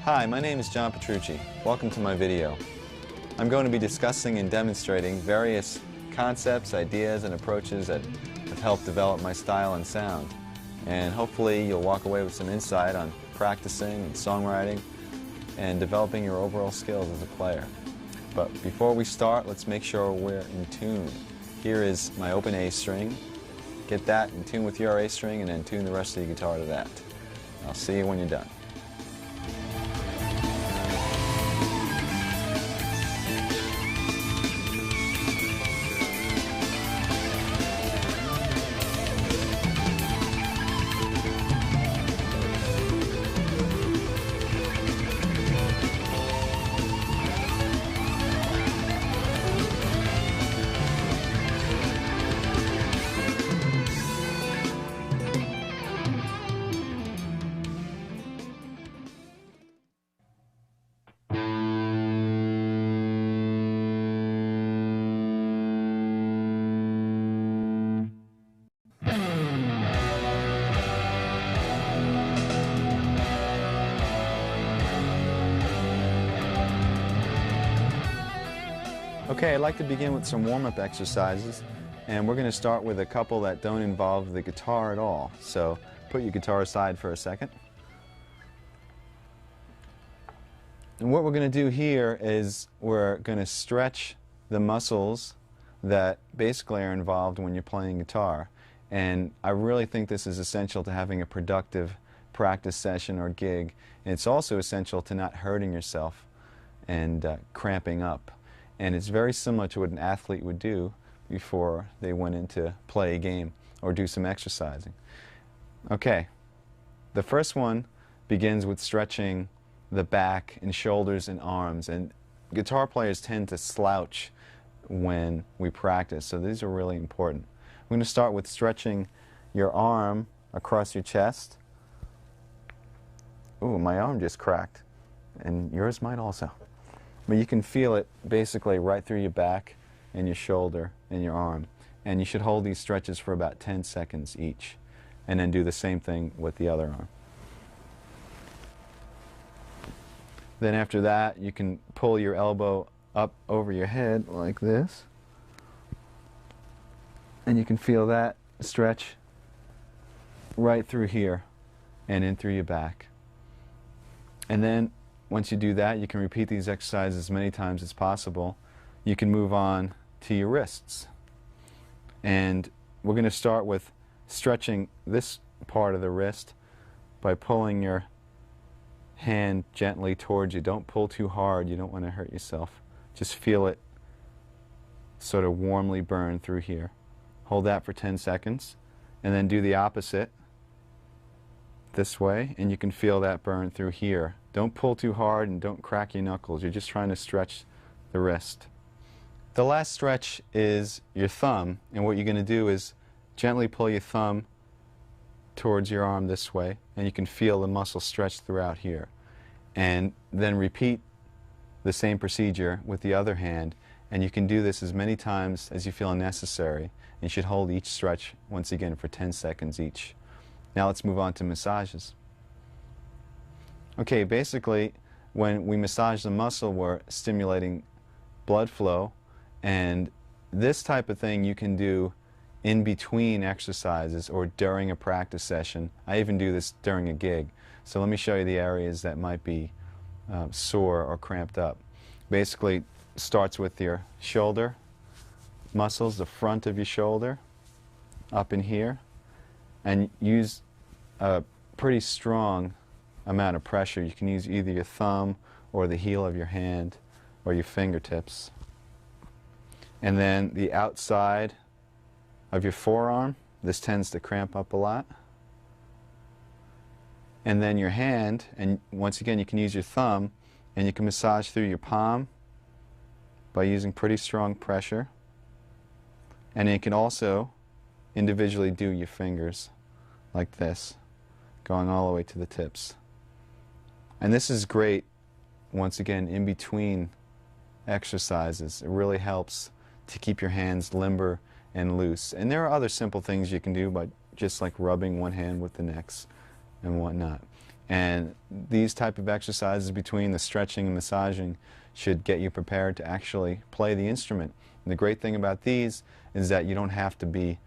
Hi, my name is John Petrucci. Welcome to my video. I'm going to be discussing and demonstrating various concepts, ideas, and approaches that have helped develop my style and sound. And hopefully you'll walk away with some insight on practicing and songwriting and developing your overall skills as a player. But before we start, let's make sure we're in tune. Here is my open A string. Get that in tune with your A string and then tune the rest of your guitar to that. I'll see you when you're done. Okay, I'd like to begin with some warm-up exercises, and we're going to start with a couple that don't involve the guitar at all. So put your guitar aside for a second. And what we're going to do here is we're going to stretch the muscles that basically are involved when you're playing guitar. And I really think this is essential to having a productive practice session or gig. And it's also essential to not hurting yourself and cramping up. And it's very similar to what an athlete would do before they went in to play a game or do some exercising. Okay, the first one begins with stretching the back and shoulders and arms. And guitar players tend to slouch when we practice, so these are really important. I'm going to start with stretching your arm across your chest. Ooh, my arm just cracked, and yours might also. But you can feel it basically right through your back and your shoulder and your arm. And you should hold these stretches for about 10 seconds each. And then do the same thing with the other arm. Then after that, you can pull your elbow up over your head like this. And you can feel that stretch right through here and in through your back. And then once you do that, you can repeat these exercises as many times as possible. You can move on to your wrists. And we're going to start with stretching this part of the wrist by pulling your hand gently towards you. Don't pull too hard. You don't want to hurt yourself. Just feel it sort of warmly burn through here. Hold that for 10 seconds. And then do the opposite this way, and you can feel that burn through here. Don't pull too hard and don't crack your knuckles. You're just trying to stretch the wrist. The last stretch is your thumb, and what you're going to do is gently pull your thumb towards your arm this way, and you can feel the muscle stretch throughout here. And then repeat the same procedure with the other hand, and you can do this as many times as you feel necessary. And you should hold each stretch once again for 10 seconds each. Now let's move on to massages. Okay, basically when we massage the muscle, we're stimulating blood flow, and this type of thing you can do in between exercises or during a practice session. I even do this during a gig. So let me show you the areas that might be sore or cramped up. Basically starts with your shoulder muscles, the front of your shoulder, up in here, and use a pretty strong amount of pressure. You can use either your thumb or the heel of your hand or your fingertips. And then the outside of your forearm, this tends to cramp up a lot. And then your hand, and once again you can use your thumb, and you can massage through your palm by using pretty strong pressure. And you can also individually do your fingers like this, going all the way to the tips. And this is great, once again, in between exercises. It really helps to keep your hands limber and loose. And there are other simple things you can do, but just like rubbing one hand with the next and whatnot. And these type of exercises between the stretching and massaging should get you prepared to actually play the instrument. And the great thing about these is that you don't have to be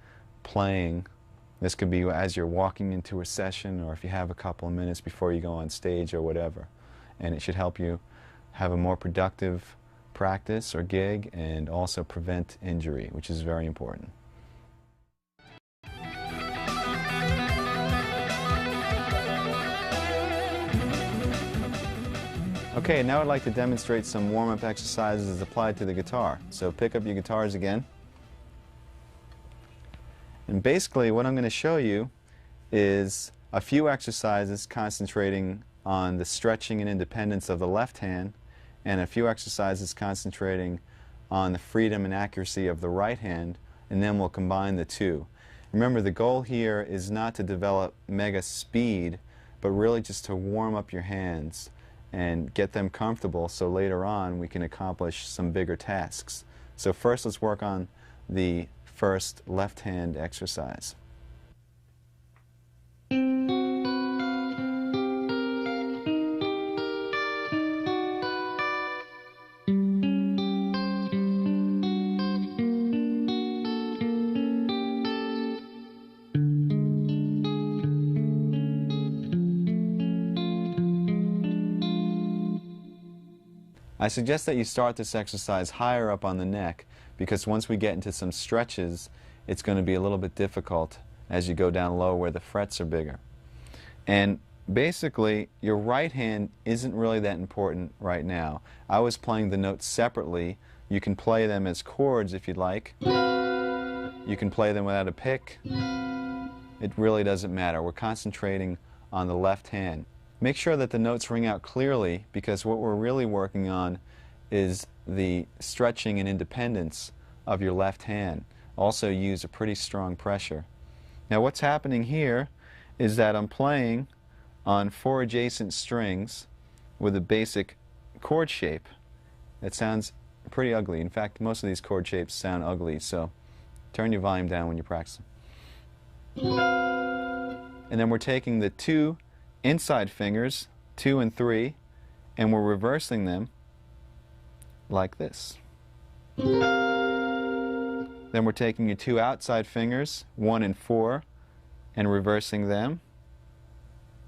playing. This could be as you're walking into a session, or if you have a couple of minutes before you go on stage or whatever. And it should help you have a more productive practice or gig and also prevent injury, which is very important. Okay, now I'd like to demonstrate some warm-up exercises as applied to the guitar. So pick up your guitars again. And basically what I'm going to show you is a few exercises concentrating on the stretching and independence of the left hand, and a few exercises concentrating on the freedom and accuracy of the right hand, and then we'll combine the two. Remember, the goal here is not to develop mega speed, but really just to warm up your hands and get them comfortable so later on we can accomplish some bigger tasks. So first let's work on the first left hand exercise. I suggest that you start this exercise higher up on the neck, because once we get into some stretches, it's going to be a little bit difficult as you go down low where the frets are bigger. And basically, your right hand isn't really that important right now. I was playing the notes separately. You can play them as chords if you'd like. You can play them without a pick. It really doesn't matter. We're concentrating on the left hand. Make sure that the notes ring out clearly, because what we're really working on is the stretching and independence of your left hand. Also use a pretty strong pressure. Now what's happening here is that I'm playing on 4 adjacent strings with a basic chord shape. It sounds pretty ugly. In fact, most of these chord shapes sound ugly, so turn your volume down when you practice. And then we're taking the 2 inside fingers, 2 and 3, and we're reversing them like this. Then we're taking your 2 outside fingers, 1 and 4, and reversing them.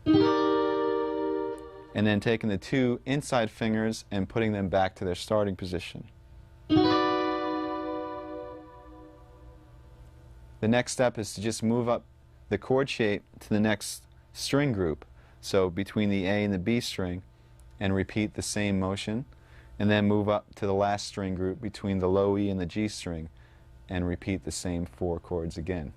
And then taking the 2 inside fingers and putting them back to their starting position. The next step is to just move up the chord shape to the next string group. So between the A and the B string, and repeat the same motion, and then move up to the last string group between the low E and the G string, and repeat the same 4 chords again.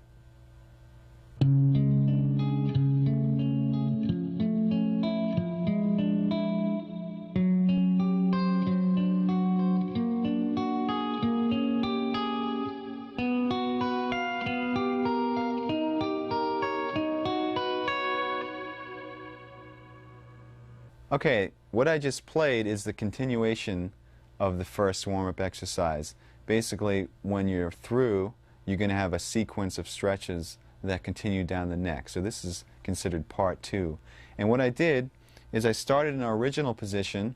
Okay, what I just played is the continuation of the first warm-up exercise. Basically, when you're through, you're going to have a sequence of stretches that continue down the neck. So this is considered part 2. And what I did is I started in our original position,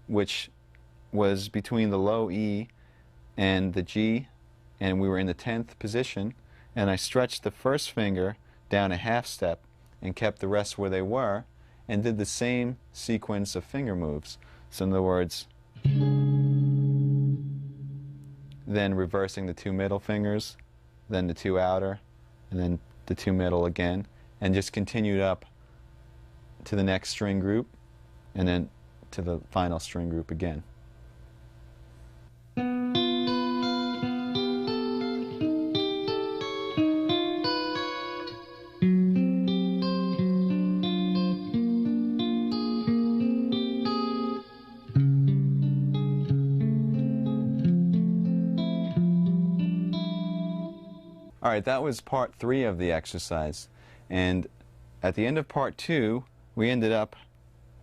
which was between the low E and the G, and we were in the 10th position, and I stretched the first finger down a half step and kept the rest where they were, and did the same sequence of finger moves. So in other words, then reversing the 2 middle fingers, then the 2 outer, and then the 2 middle again, and just continued up to the next string group, and then to the final string group again. All right, that was part 3 of the exercise. And at the end of part 2, we ended up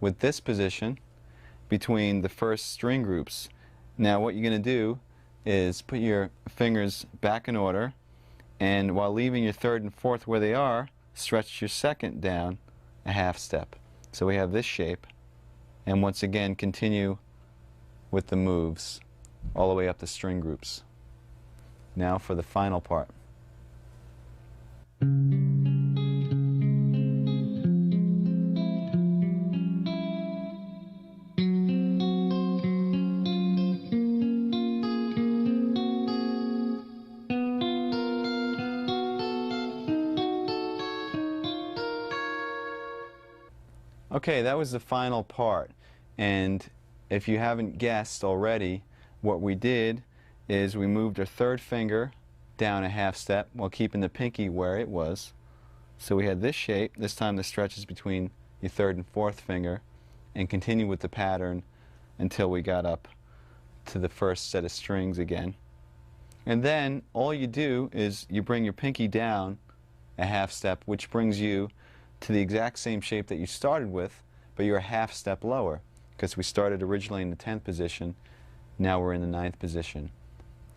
with this position between the first string groups. Now what you're going to do is put your fingers back in order, and while leaving your 3rd and 4th where they are, stretch your 2nd down a half step. So we have this shape, and once again continue with the moves all the way up the string groups. Now for the final part. Okay, that was the final part, and if you haven't guessed already, what we did is we moved our third finger down a half step while keeping the pinky where it was. So we had this shape. This time the stretch is between your third and fourth finger, and continue with the pattern until we got up to the first set of strings again. And then all you do is you bring your pinky down a half step, which brings you to the exact same shape that you started with, but you're a half step lower, because we started originally in the 10th position, now we're in the 9th position.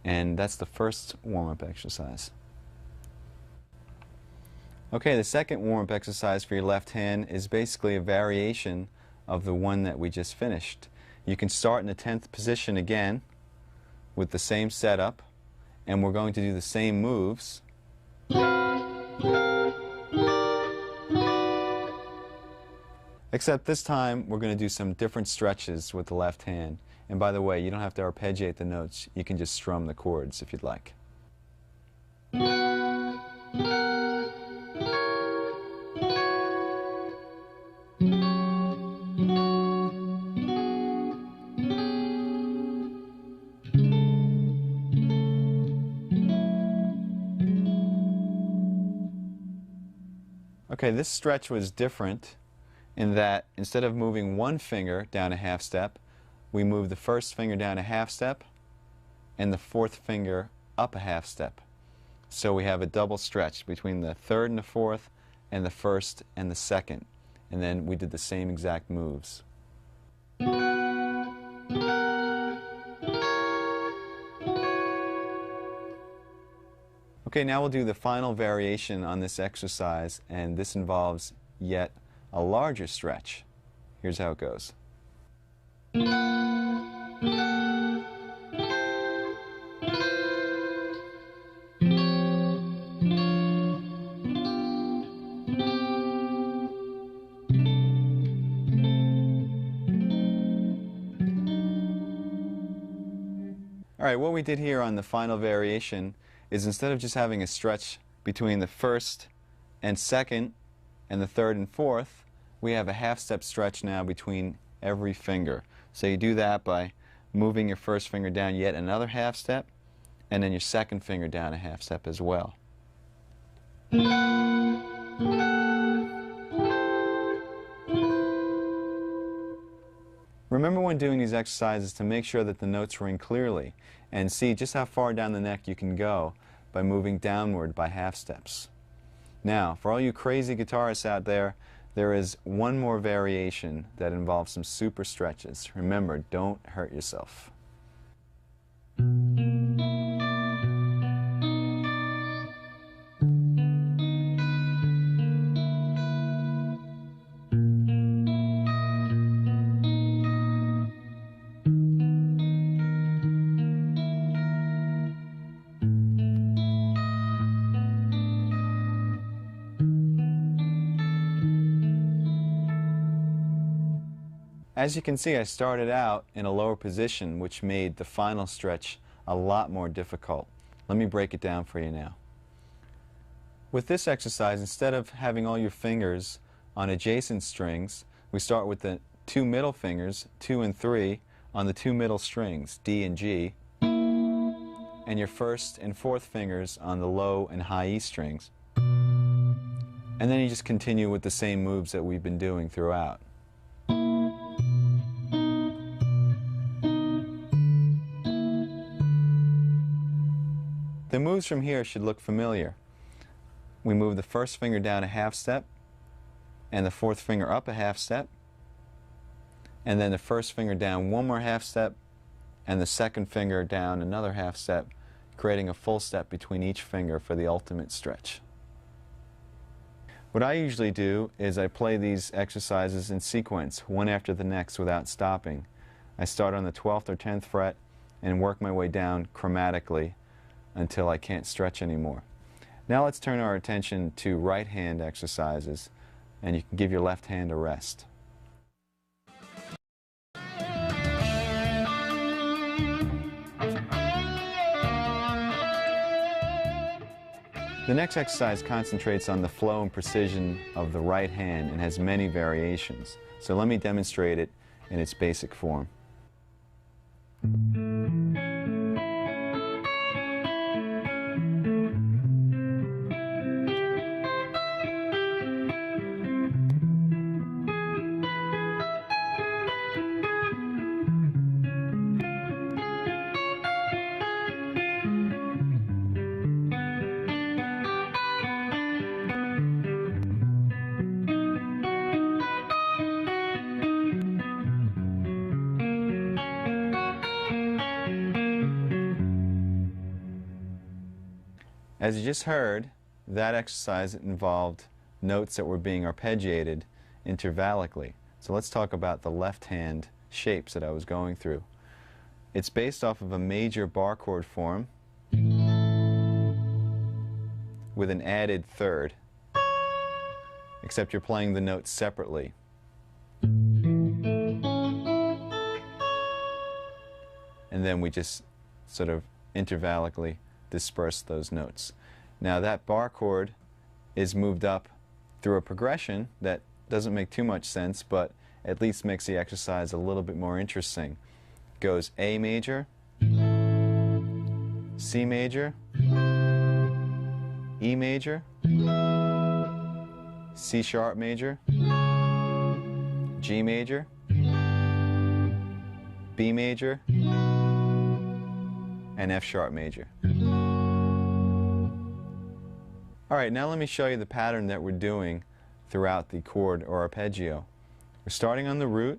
And that's the first warm-up exercise. Okay, the second warm-up exercise for your left hand is basically a variation of the one that we just finished. You can start in the 10th position again with the same setup, and we're going to do the same moves. Except this time we're going to do some different stretches with the left hand. And by the way, you don't have to arpeggiate the notes, you can just strum the chords if you'd like. Okay, this stretch was different in that instead of moving one finger down a half step, we move the first finger down a half step and the fourth finger up a half step. So we have a double stretch between the third and the fourth and the first and the second. And then we did the same exact moves. Okay, now we'll do the final variation on this exercise, and this involves yet a larger stretch. Here's how it goes. Alright, what we did here on the final variation is instead of just having a stretch between the first and second and the third and fourth, we have a half-step stretch now between every finger. So you do that by moving your first finger down yet another half step, and then your second finger down a half step as well. Remember when doing these exercises to make sure that the notes ring clearly and see just how far down the neck you can go by moving downward by half steps. Now, for all you crazy guitarists out there, there is one more variation that involves some super stretches. Remember, don't hurt yourself. As you can see, I started out in a lower position, which made the final stretch a lot more difficult. Let me break it down for you now. With this exercise, instead of having all your fingers on adjacent strings, we start with the two middle fingers, 2 and 3, on the two middle strings, D and G, and your first and fourth fingers on the low and high E strings. And then you just continue with the same moves that we've been doing throughout. The moves from here should look familiar. We move the first finger down a half step, and the fourth finger up a half step, and then the first finger down one more half step, and the second finger down another half step, creating a full step between each finger for the ultimate stretch. What I usually do is I play these exercises in sequence, one after the next without stopping. I start on the 12th or 10th fret and work my way down chromatically until I can't stretch anymore. Now let's turn our attention to right hand exercises, and you can give your left hand a rest. The next exercise concentrates on the flow and precision of the right hand and has many variations. So let me demonstrate it in its basic form. As you just heard, that exercise involved notes that were being arpeggiated intervallically. So let's talk about the left hand shapes that I was going through. It's based off of a major bar chord form with an added third, except you're playing the notes separately. And then we just sort of intervallically disperse those notes. Now that bar chord is moved up through a progression that doesn't make too much sense, but at least makes the exercise a little bit more interesting. It goes A major, C major, E major, C sharp major, G major, B major, and F sharp major. All right, now let me show you the pattern that we're doing throughout the chord or arpeggio. We're starting on the root,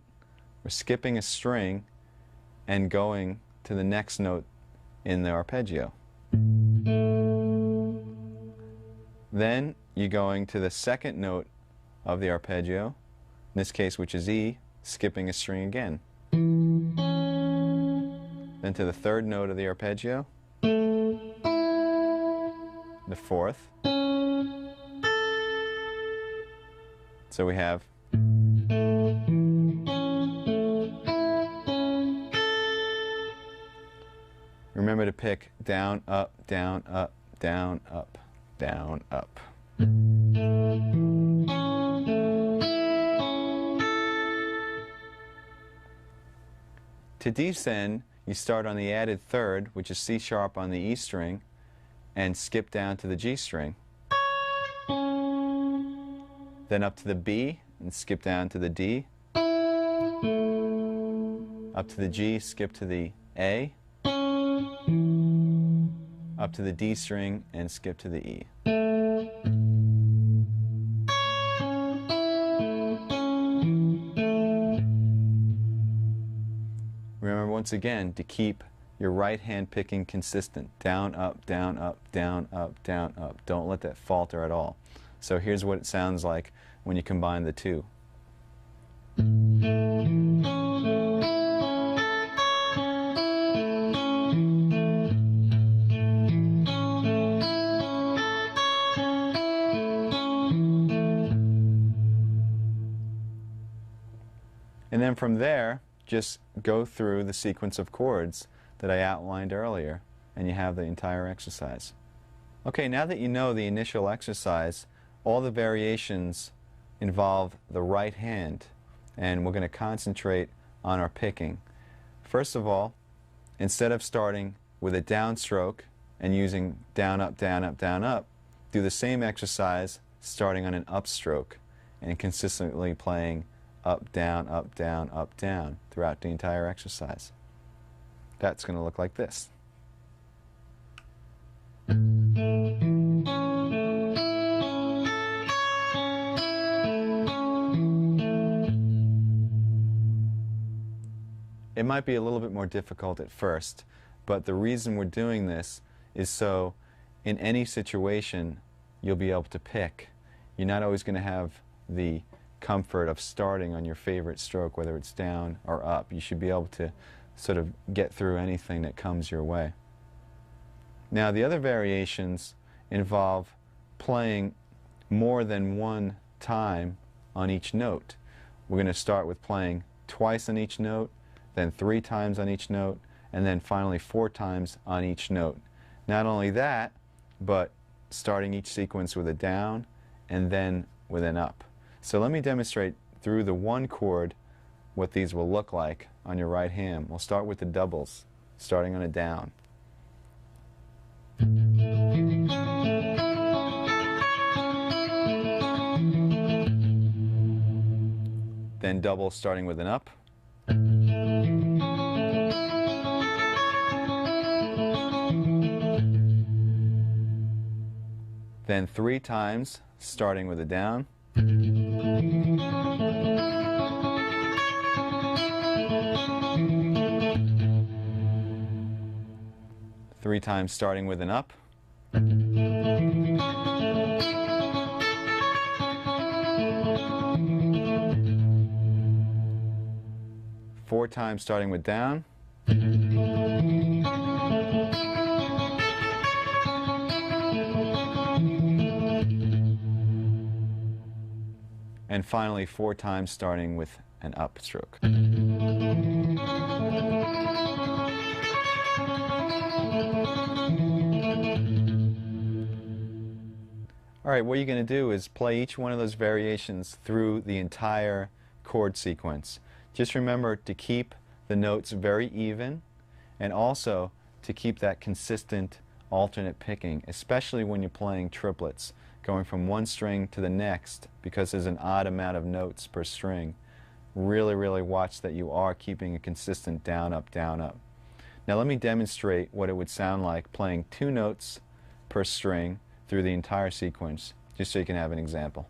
we're skipping a string, and going to the next note in the arpeggio. Then you're going to the second note of the arpeggio, in this case which is E, skipping a string again. Then to the third note of the arpeggio, the fourth. So we have remember to pick down, up, down, up, down, up, down, up. To descend, you start on the added third, which is C sharp on the E string, and skip down to the G string. Then up to the B and skip down to the D. Up to the G, skip to the A. Up to the D string and skip to the E. Remember once again to keep your right hand picking consistent. Down, up, down, up, down, up, down, up. Don't let that falter at all. So here's what it sounds like when you combine the two. And then from there, just go through the sequence of chords that I outlined earlier, and you have the entire exercise. Okay, now that you know the initial exercise, all the variations involve the right hand, and we're going to concentrate on our picking. First of all, instead of starting with a downstroke and using down, up, down, up, down, up, do the same exercise starting on an upstroke and consistently playing up, down, up, down, up, down throughout the entire exercise. That's going to look like this. It might be a little bit more difficult at first, but the reason we're doing this is so in any situation you'll be able to pick. you're not always going to have the comfort of starting on your favorite stroke, whether it's down or up. You should be able to sort of get through anything that comes your way. Now, the other variations involve playing more than one time on each note. We're going to start with playing twice on each note, then 3 times on each note, and then finally 4 times on each note. Not only that, but starting each sequence with a down and then with an up. So let me demonstrate through the one chord what these will look like on your right hand. We'll start with the doubles, starting on a down. Then double starting with an up. Then 3 times starting with a down. Three times starting with an up. Four times starting with down. And finally 4 times starting with an up stroke. Alright, what you're going to do is play each one of those variations through the entire chord sequence. Just remember to keep the notes very even, and also to keep that consistent alternate picking, especially when you're playing triplets, going from one string to the next, because there's an odd amount of notes per string. Really watch that you are keeping a consistent down, up, down, up. Now let me demonstrate what it would sound like playing 2 notes per string through the entire sequence, just so you can have an example.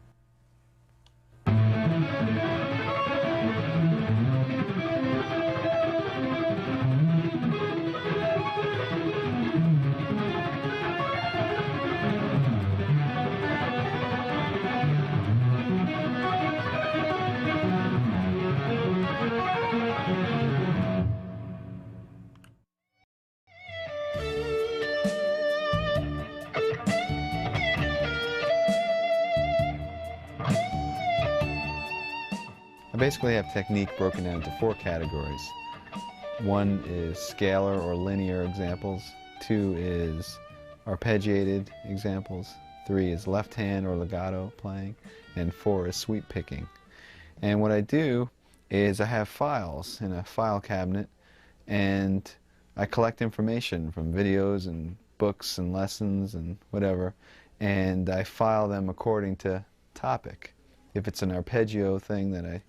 I basically have technique broken down into 4 categories. 1 is scalar or linear examples, 2 is arpeggiated examples, 3 is left hand or legato playing, and 4 is sweep picking. And what I do is I have files in a file cabinet, and I collect information from videos and books and lessons and whatever, and I file them according to topic. If it's an arpeggio thing that I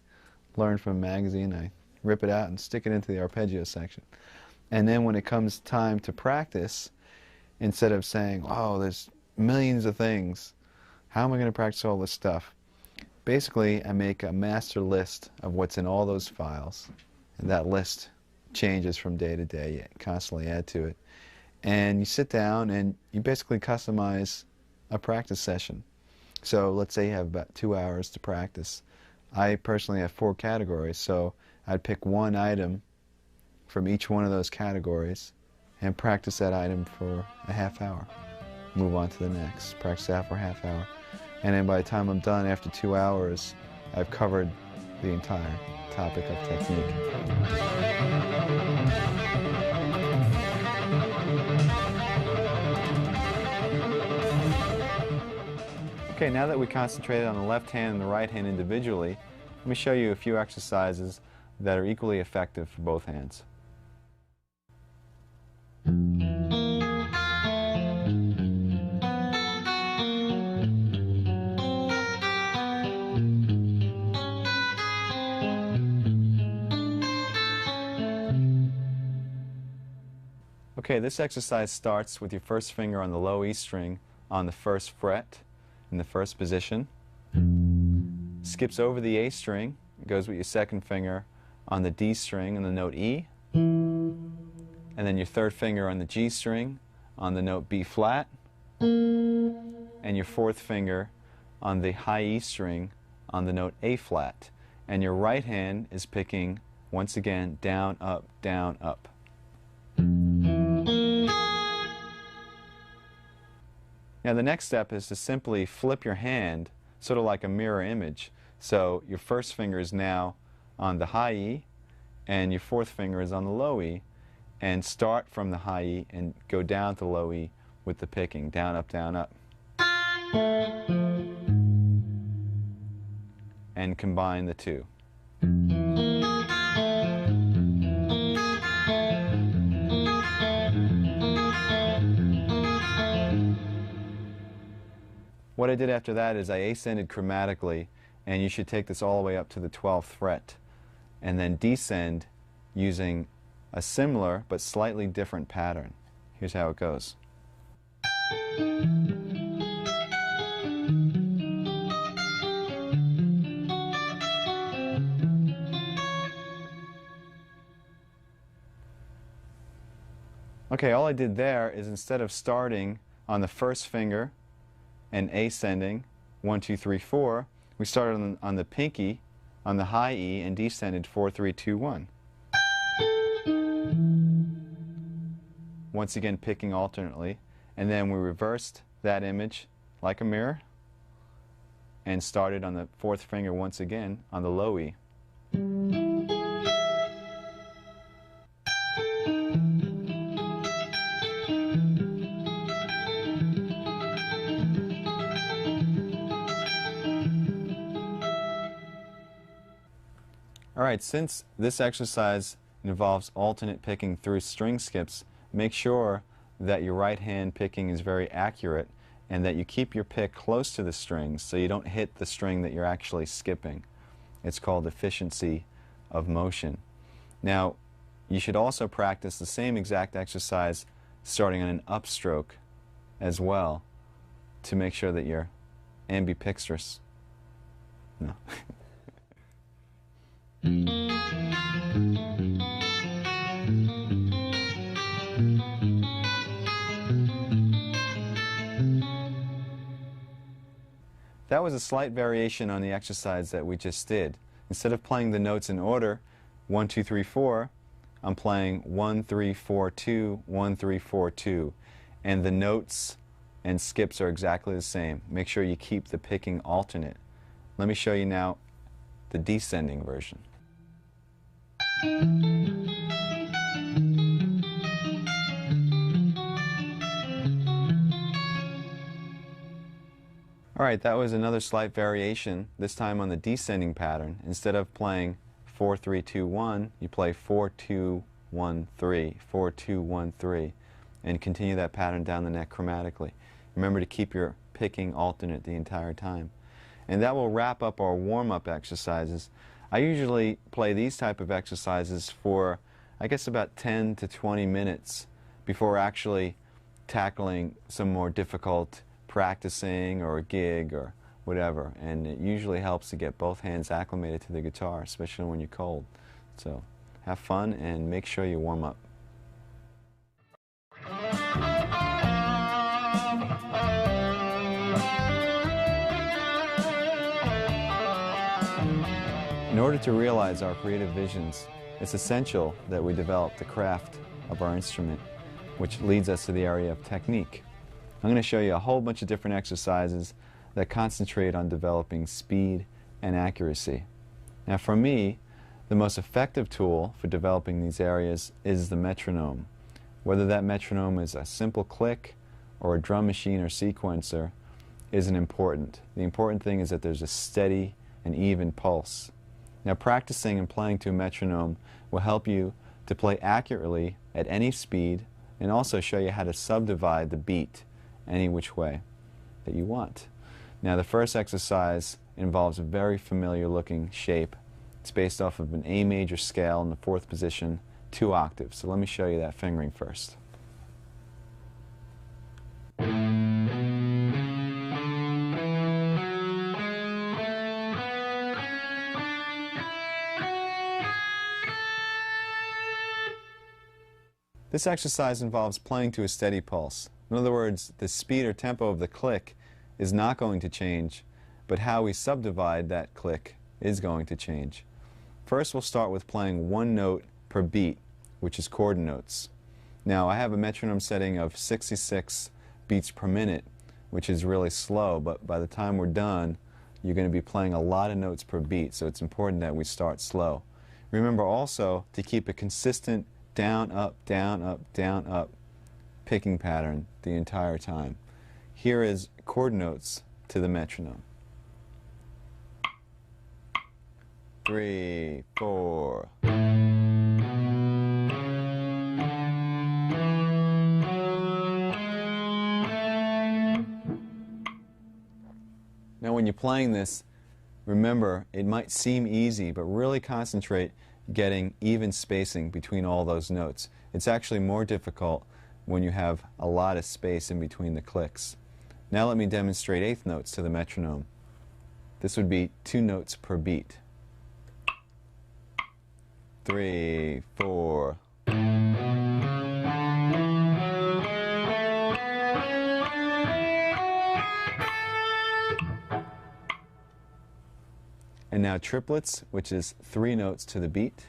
learned from a magazine, I rip it out and stick it into the arpeggio section. And then when it comes time to practice, instead of saying, oh, there's millions of things, how am I going to practice all this stuff? Basically, I make a master list of what's in all those files, and that list changes from day to day. You constantly add to it. And you sit down and you basically customize a practice session. So let's say you have about 2 hours to practice. I personally have 4 categories, so I'd pick one item from each one of those categories and practice that item for a half hour. Move on to the next, practice that for a half hour. And then by the time I'm done after 2 hours, I've covered the entire topic of technique. Okay, now that we concentrated on the left hand and the right hand individually, let me show you a few exercises that are equally effective for both hands. Okay, this exercise starts with your first finger on the low E string on the first fret in the first position. Skips over the A string, goes with your second finger on the D string on the note E, and then your third finger on the G string on the note B flat, and your fourth finger on the high E string on the note A flat, and your right hand is picking, once again, down, up, down, up. Now the next step is to simply flip your hand, sort of like a mirror image. So your first finger is now on the high E, and your fourth finger is on the low E, and start from the high E and go down to low E with the picking, down, up, down, up. And combine the two. What I did after that is I ascended chromatically, and you should take this all the way up to the 12th fret, and then descend using a similar but slightly different pattern. Here's how it goes. Okay, all I did there is, instead of starting on the first finger and ascending 1, 2, 3, 4, we started on the pinky on the high E and descended 4, 3, 2, 1. Once again picking alternately, and then we reversed that image like a mirror and started on the fourth finger once again on the low E. Alright, since this exercise involves alternate picking through string skips, make sure that your right hand picking is very accurate and that you keep your pick close to the strings so you don't hit the string that you're actually skipping. It's called efficiency of motion. Now, you should also practice the same exact exercise starting on an upstroke as well to make sure that you're ambidextrous. No. That was a slight variation on the exercise that we just did. Instead of playing the notes in order, 1, 2, 3, 4, I'm playing 1, 3, 4, 2, 1, 3, 4, 2. And the notes and skips are exactly the same. Make sure you keep the picking alternate. Let me show you now the descending version. Alright, that was another slight variation, this time on the descending pattern. Instead of playing 4, 3, 2, 1, you play 4, 2, 1, 3, 4, 2, 1, 3, and continue that pattern down the neck chromatically. Remember to keep your picking alternate the entire time. And that will wrap up our warm-up exercises. I usually play these type of exercises for, I guess, about 10 to 20 minutes before actually tackling some more difficult practicing or a gig or whatever. And it usually helps to get both hands acclimated to the guitar, especially when you're cold. So have fun and make sure you warm up. In order to realize our creative visions, it's essential that we develop the craft of our instrument, which leads us to the area of technique. I'm going to show you a whole bunch of different exercises that concentrate on developing speed and accuracy. Now for me, the most effective tool for developing these areas is the metronome. Whether that metronome is a simple click or a drum machine or sequencer isn't important. The important thing is that there's a steady and even pulse. Now practicing and playing to a metronome will help you to play accurately at any speed and also show you how to subdivide the beat any which way that you want. Now the first exercise involves a very familiar looking shape. It's based off of an A major scale in the 4th position, 2 octaves. So let me show you that fingering first. This exercise involves playing to a steady pulse. In other words, the speed or tempo of the click is not going to change but how we subdivide that click is going to change. First, we'll start with playing one note per beat, which is chord notes. Now, I have a metronome setting of 66 beats per minute, which is really slow, but by the time we're done, you're going to be playing a lot of notes per beat, so it's important that we start slow. Remember also to keep a consistent down, up, down, up, down, up picking pattern the entire time. Here is chord notes to the metronome. 3, 4. Now when you're playing this, remember, it might seem easy, but really concentrate getting even spacing between all those notes. It's actually more difficult when you have a lot of space in between the clicks. Now let me demonstrate eighth notes to the metronome. This would be 2 notes per beat. 3, 4. And now triplets, which is 3 notes to the beat.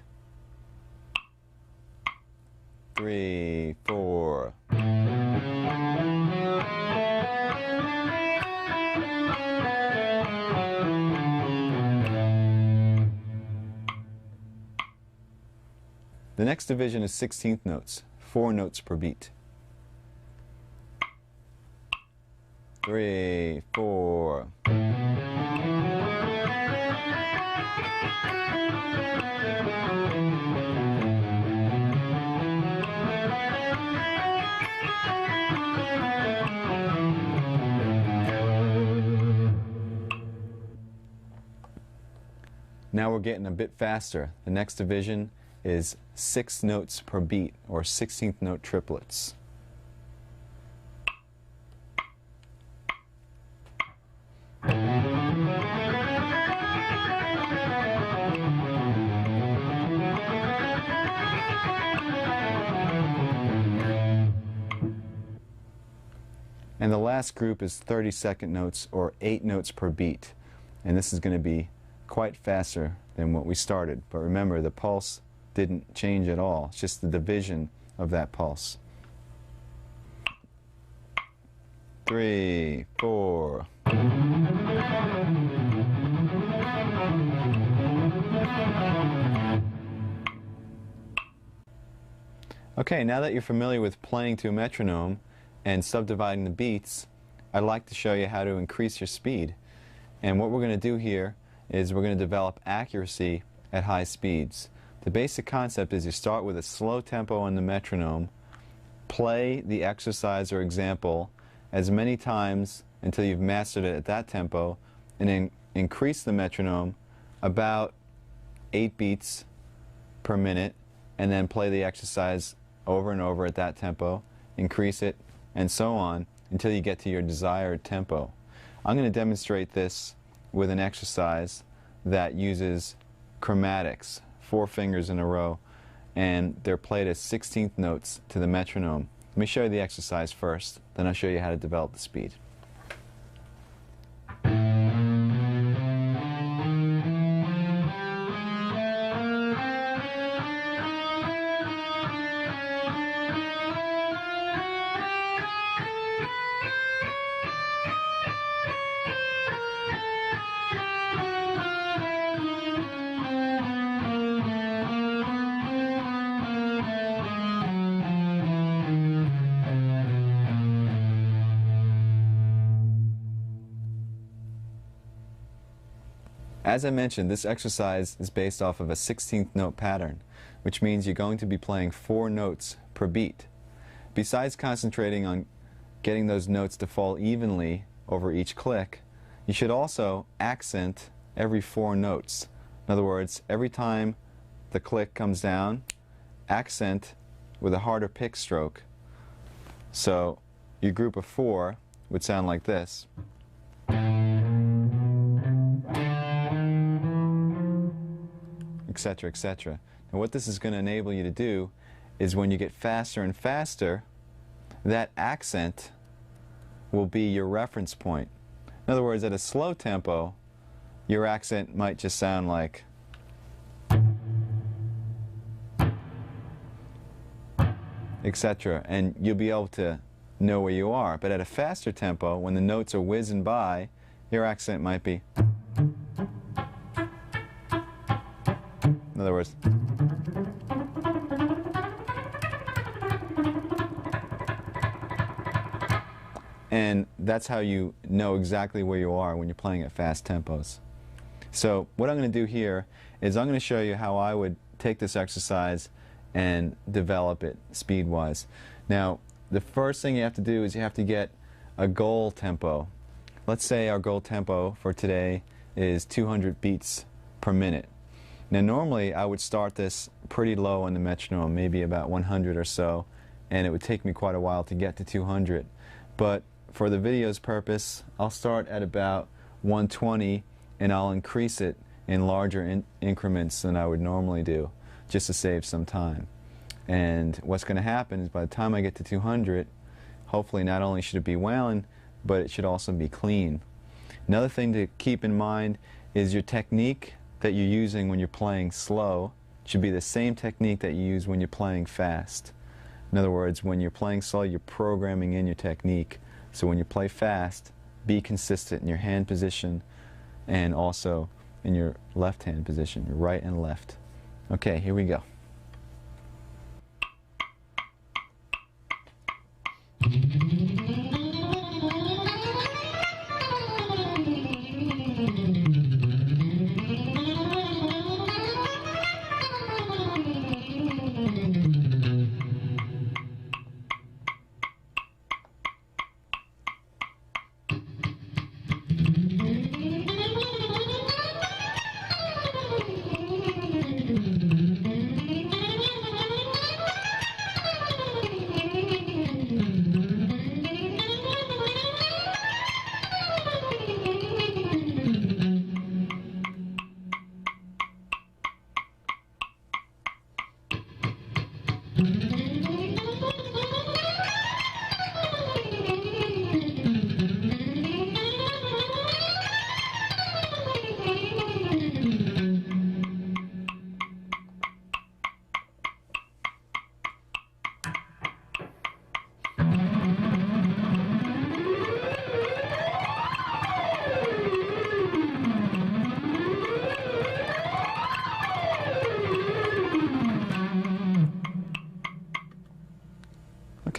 3, 4. The next division is 16th notes, 4 notes per beat. 3, 4. Now we're getting a bit faster. The next division is 6 notes per beat, or 16th note triplets. And the last group is 32nd notes, or 8 notes per beat. And this is going to be quite faster than what we started. But remember, the pulse didn't change at all. It's just the division of that pulse. 3, 4. Okay, now that you're familiar with playing to a metronome and subdividing the beats, I'd like to show you how to increase your speed. And what we're going to do here is we're going to develop accuracy at high speeds. The basic concept is you start with a slow tempo on the metronome, play the exercise or example as many times until you've mastered it at that tempo, and then increase the metronome about 8 beats per minute, and then play the exercise over and over at that tempo, increase it, and so on until you get to your desired tempo. I'm going to demonstrate this with an exercise that uses chromatics, 4 fingers in a row, and they're played as 16th notes to the metronome. Let me show you the exercise first, then I'll show you how to develop the speed. As I mentioned, this exercise is based off of a 16th note pattern, which means you're going to be playing 4 notes per beat. Besides concentrating on getting those notes to fall evenly over each click, you should also accent every 4 notes. In other words, every time the click comes down, accent with a harder pick stroke. So your group of 4 would sound like this. Etc., etc. And what this is going to enable you to do is when you get faster and faster, that accent will be your reference point. In other words, at a slow tempo, your accent might just sound like etc. And you'll be able to know where you are. But at a faster tempo, when the notes are whizzing by, your accent might be, in other words, and that's how you know exactly where you are when you're playing at fast tempos. So what I'm going to do here is I'm going to show you how I would take this exercise and develop it speed-wise. Now, the first thing you have to do is you have to get a goal tempo. Let's say our goal tempo for today is 200 beats per minute. Now normally I would start this pretty low on the metronome, maybe about 100 or so, and it would take me quite a while to get to 200. But for the video's purpose, I'll start at about 120 and I'll increase it in larger increments than I would normally do, just to save some time. And what's going to happen is by the time I get to 200, hopefully not only should it be wailing, but it should also be clean. Another thing to keep in mind is your technique that you're using when you're playing slow should be the same technique that you use when you're playing fast. In other words, when you're playing slow, you're programming in your technique. So when you play fast, be consistent in your hand position and also in your left hand position, your right and left. Okay, here we go.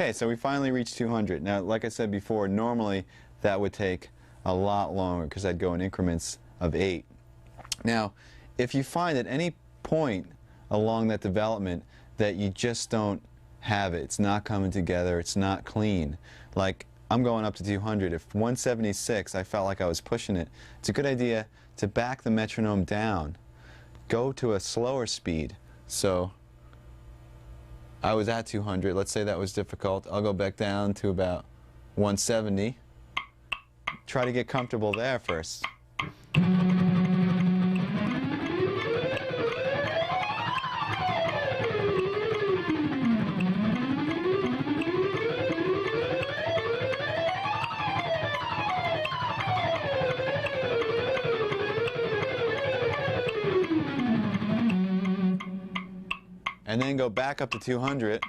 Okay, so we finally reached 200. Now, like I said before, normally that would take a lot longer because I'd go in increments of 8. Now, if you find at any point along that development that you just don't have it, it's not coming together, it's not clean, like I'm going up to 200. If 176, I felt like I was pushing it, it's a good idea to back the metronome down, go to a slower speed. So I was at 200, let's say that was difficult, I'll go back down to about 170. Try to get comfortable there first. And then go back up to 200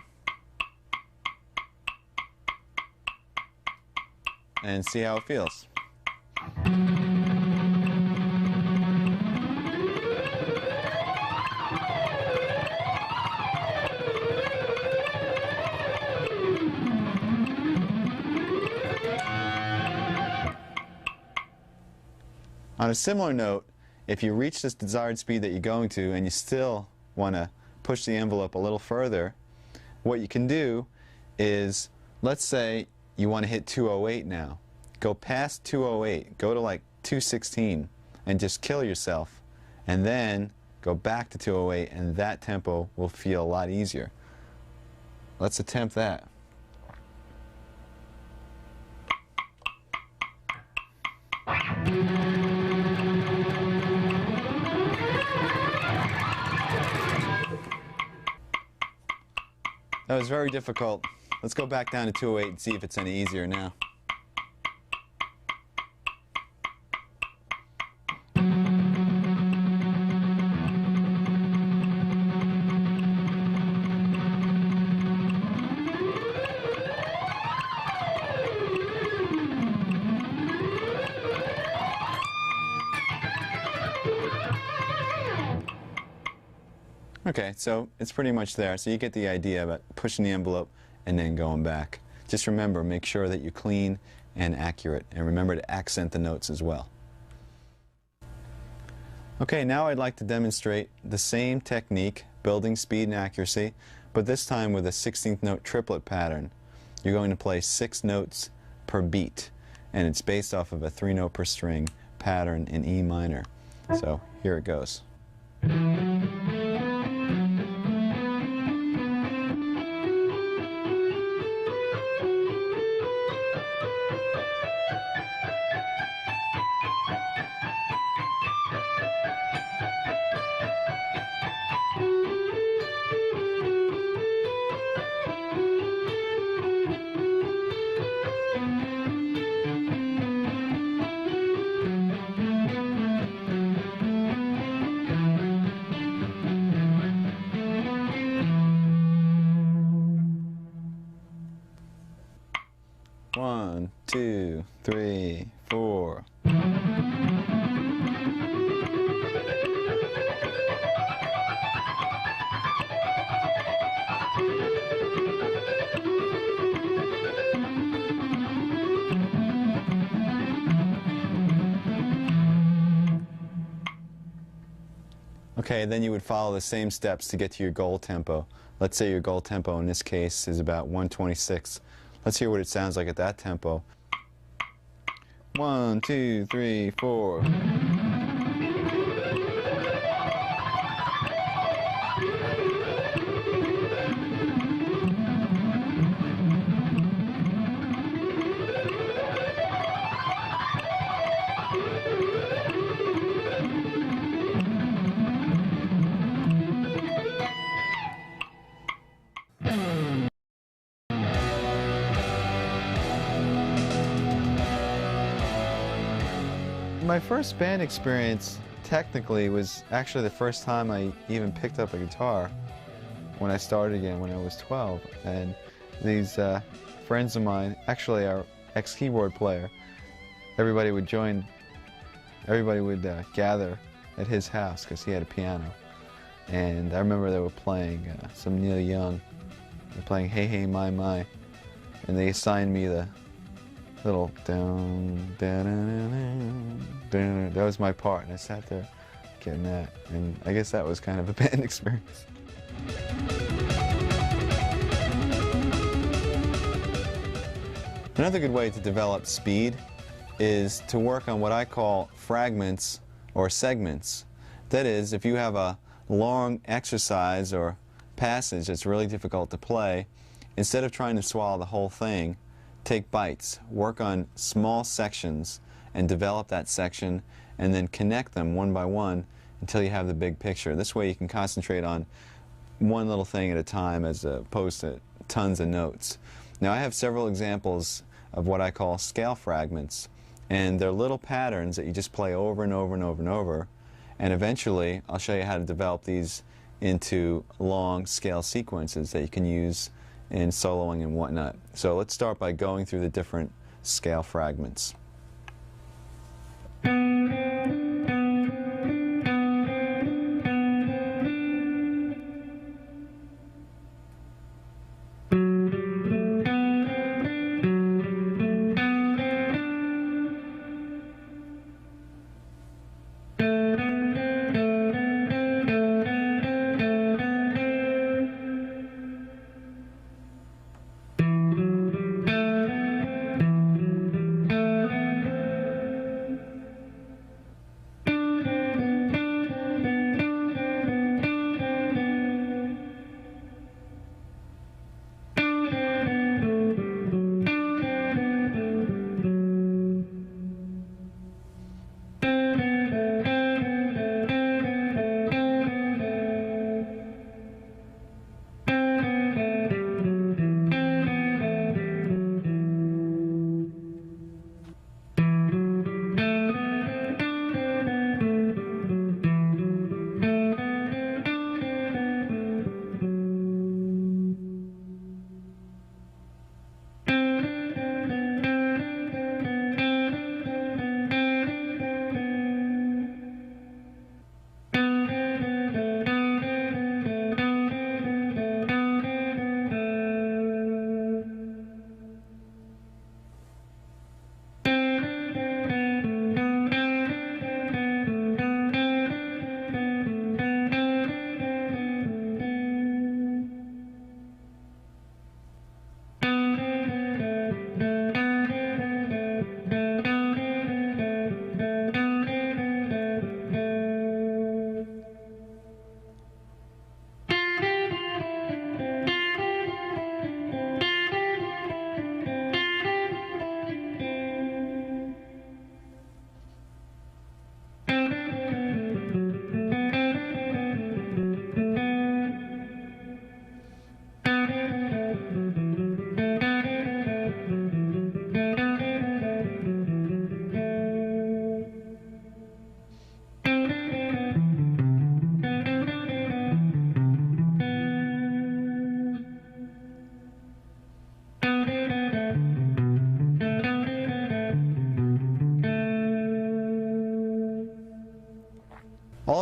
and see how it feels. On a similar note, if you reach this desired speed that you're going to and you still want to push the envelope a little further, what you can do is, let's say you want to hit 208 now. Go past 208, go to like 216 and just kill yourself, and then go back to 208 and that tempo will feel a lot easier. Let's attempt that. That was very difficult. Let's go back down to 208 and see if it's any easier now. Okay, so it's pretty much there. So you get the idea about pushing the envelope and then going back. Just remember, make sure that you're clean and accurate, and remember to accent the notes as well. Okay, now I'd like to demonstrate the same technique, building speed and accuracy, but this time with a 16th note triplet pattern. You're going to play 6 notes per beat, and it's based off of a 3-note per string pattern in E minor. So here it goes. One, two, three, four. Okay, then you would follow the same steps to get to your goal tempo. Let's say your goal tempo in this case is about 126. Let's hear what it sounds like at that tempo. 1, 2, 3, 4. My first band experience technically was actually the first time I even picked up a guitar when I started again when I was 12. And these friends of mine, actually our ex-keyboard player, everybody would gather at his house because he had a piano. And I remember they were playing some Neil Young. They were playing Hey Hey My My. And they assigned me the little down, down, down, down. That was my part, and I sat there getting that. And I guess that was kind of a band experience. Another good way to develop speed is to work on what I call fragments or segments. That is, if you have a long exercise or passage that's really difficult to play, instead of trying to swallow the whole thing, take bites, work on small sections and develop that section and then connect them one by one until you have the big picture. This way you can concentrate on one little thing at a time as opposed to tons of notes. Now I have several examples of what I call scale fragments, and they're little patterns that you just play over and over and over and over, and eventually I'll show you how to develop these into long scale sequences that you can use in soloing and whatnot. So let's start by going through the different scale fragments.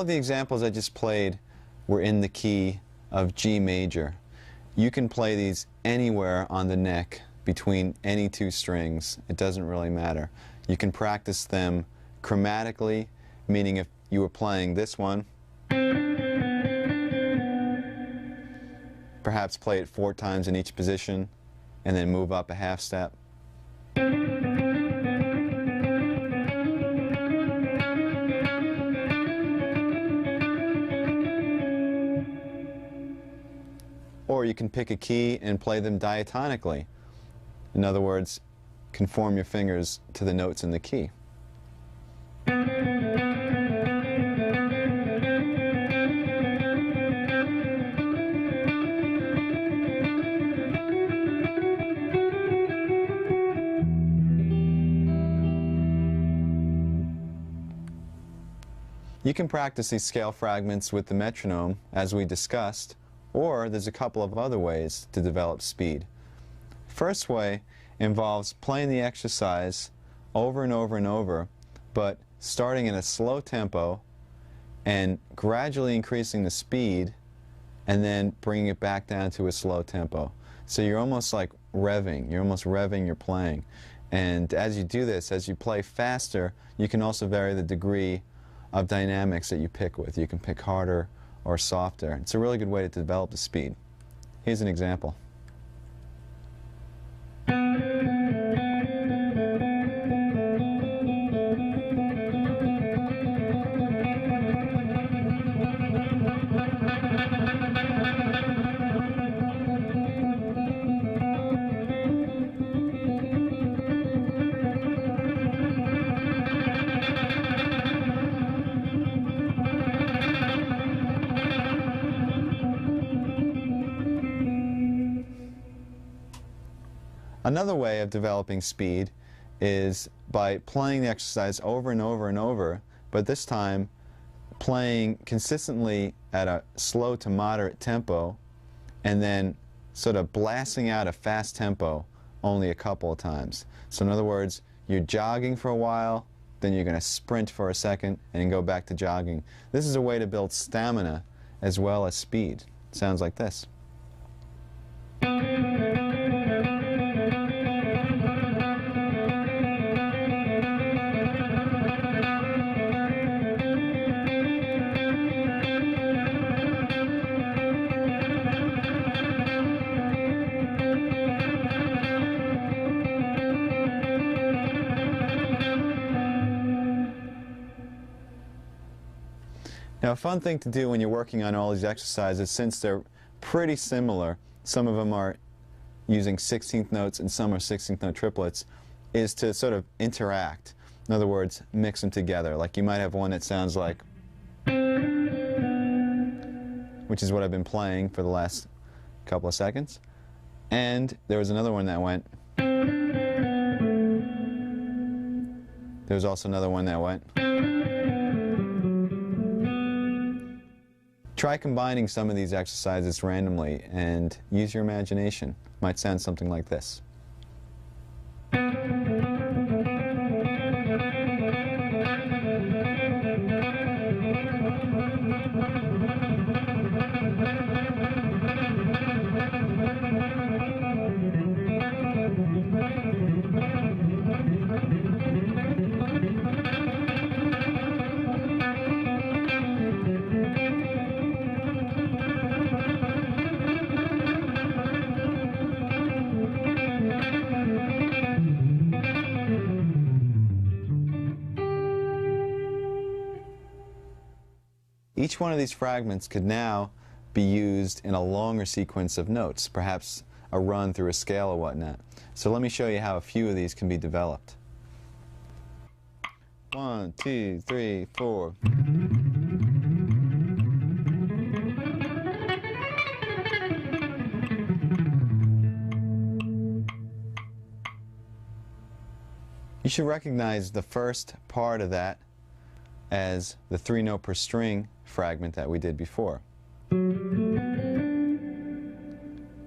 of the examples I just played were in the key of G major. You can play these anywhere on the neck between any two strings. It doesn't really matter. You can practice them chromatically, meaning if you were playing this one, perhaps play it 4 times in each position and then move up a half step. Or you can pick a key and play them diatonically. In other words, conform your fingers to the notes in the key. You can practice these scale fragments with the metronome, as we discussed, or there's a couple of other ways to develop speed. First way involves playing the exercise over and over and over, but starting in a slow tempo and gradually increasing the speed and then bringing it back down to a slow tempo. So you're almost like revving, you're almost revving your playing. And as you do this, as you play faster, you can also vary the degree of dynamics that you pick with. You can pick harder or softer. It's a really good way to develop the speed. Here's an example. Another way of developing speed is by playing the exercise over and over and over, but this time playing consistently at a slow to moderate tempo and then sort of blasting out a fast tempo only a couple of times. So in other words, you're jogging for a while, then you're going to sprint for a second and then go back to jogging. This is a way to build stamina as well as speed. It sounds like this. Now, a fun thing to do when you're working on all these exercises, since they're pretty similar, some of them are using 16th notes and some are 16th note triplets, is to sort of interact. In other words, mix them together. Like you might have one that sounds like, which is what I've been playing for the last couple of seconds. And there was another one that went. There was also another one that went. Try combining some of these exercises randomly and use your imagination. It might sound something like this. Each one of these fragments could now be used in a longer sequence of notes, perhaps a run through a scale or whatnot. So let me show you how a few of these can be developed. 1, 2, 3, 4. You should recognize the first part of that as the 3-note per string fragment that we did before.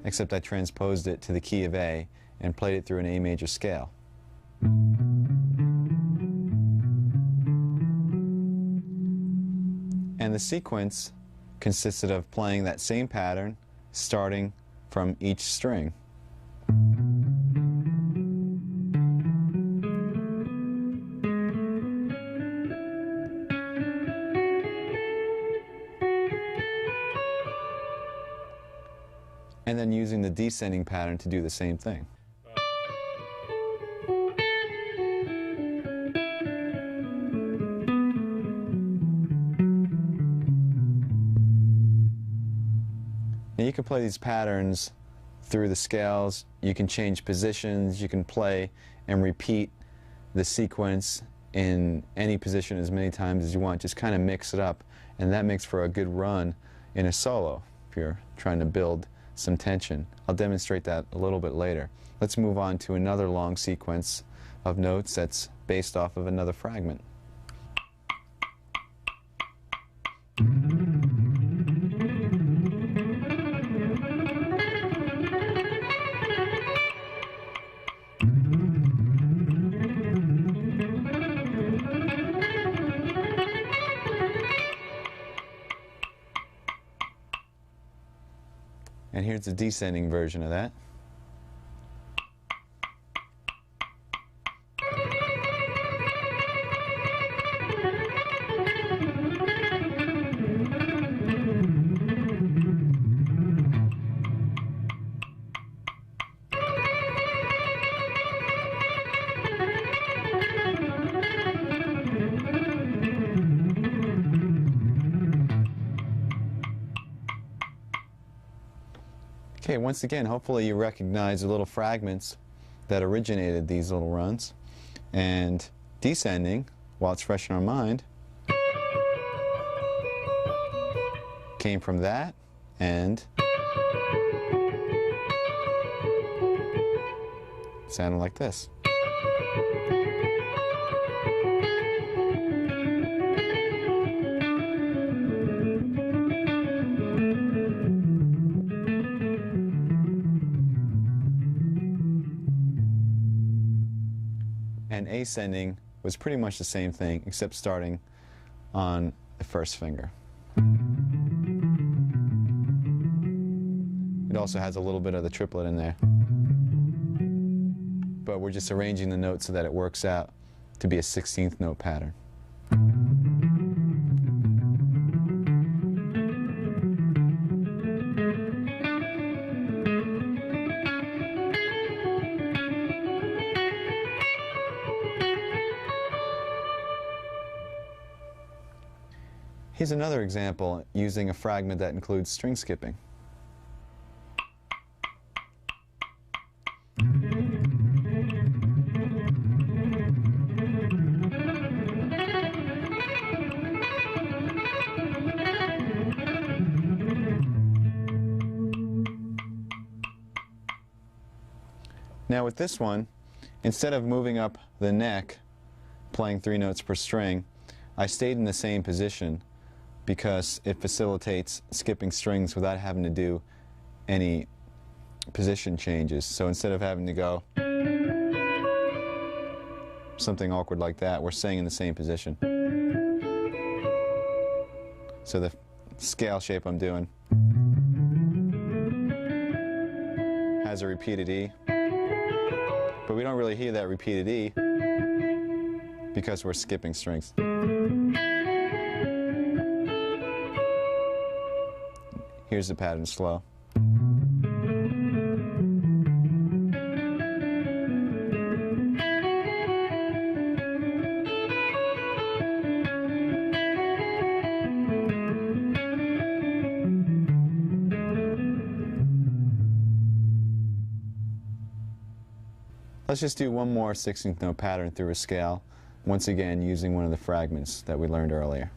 Except I transposed it to the key of A and played it through an A major scale. And And the sequence consisted of playing that same pattern starting from each string. And then using the descending pattern to do the same thing. Now you can play these patterns through the scales, you can change positions, you can play and repeat the sequence in any position as many times as you want, just kind of mix it up, and that makes for a good run in a solo if you're trying to build some tension. I'll demonstrate that a little bit later. Let's move on to another long sequence of notes that's based off of another fragment. And here's the descending version of that. Okay, once again, hopefully you recognize the little fragments that originated these little runs. And descending, while it's fresh in our mind, came from that and sounded like this. And ascending was pretty much the same thing, except starting on the first finger. It also has a little bit of the triplet in there. But we're just arranging the notes so that it works out to be a 16th note pattern. Here's another example using a fragment that includes string skipping. Now with this one, instead of moving up the neck, playing 3 notes per string, I stayed in the same position because it facilitates skipping strings without having to do any position changes. So instead of having to go something awkward like that, we're staying in the same position. So the scale shape I'm doing has a repeated E, but we don't really hear that repeated E because we're skipping strings. Here's the pattern slow. Let's just do one more 16th note pattern through a scale, once again using one of the fragments that we learned earlier.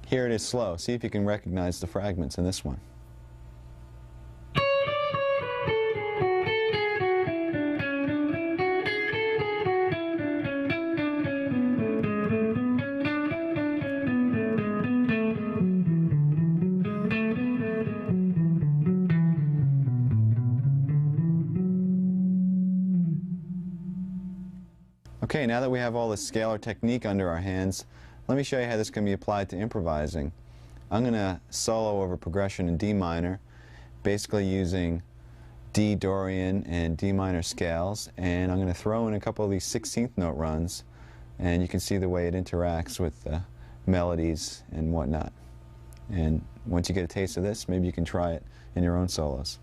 Here it is slow. See if you can recognize the fragments in this one. Okay, now that we have all the scalar technique under our hands, let me show you how this can be applied to improvising. I'm going to solo over progression in D minor, basically using D Dorian and D minor scales, and I'm going to throw in a couple of these 16th note runs, and you can see the way it interacts with the melodies and whatnot. And once you get a taste of this, maybe you can try it in your own solos.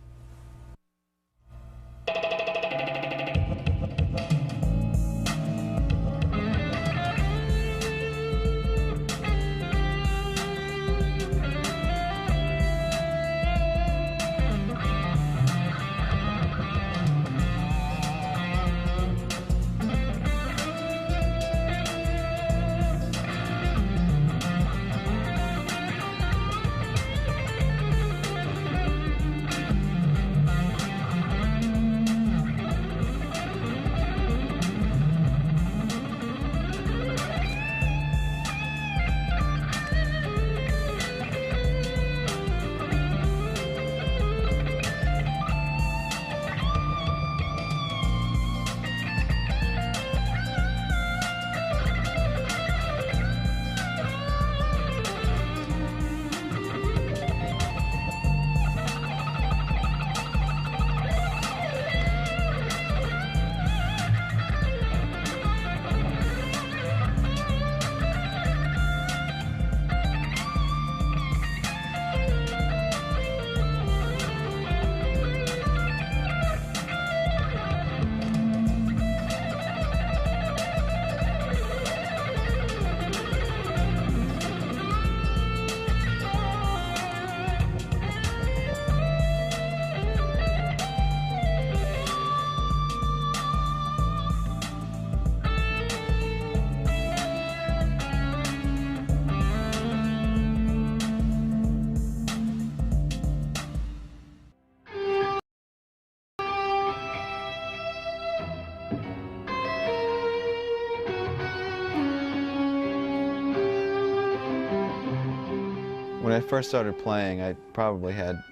When I first started playing, I probably had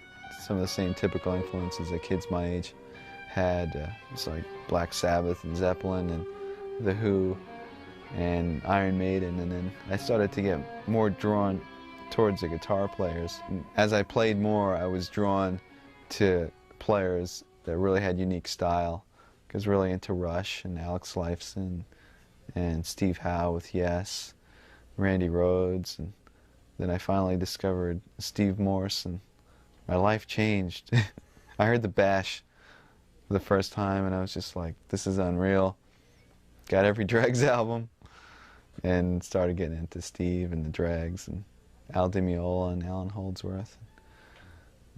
some of the same typical influences that kids my age had. It's like Black Sabbath and Zeppelin and The Who and Iron Maiden, and then I started to get more drawn towards the guitar players. And as I played more, I was drawn to players that really had unique style. I was really into Rush and Alex Lifeson and Steve Howe with Yes, Randy Rhoads, and then I finally discovered Steve Morse, and my life changed. I heard the Bash for the first time, and I was just like, this is unreal. Got every Dregs album, and started getting into Steve and the Dregs, and Al Di Meola and Alan Holdsworth.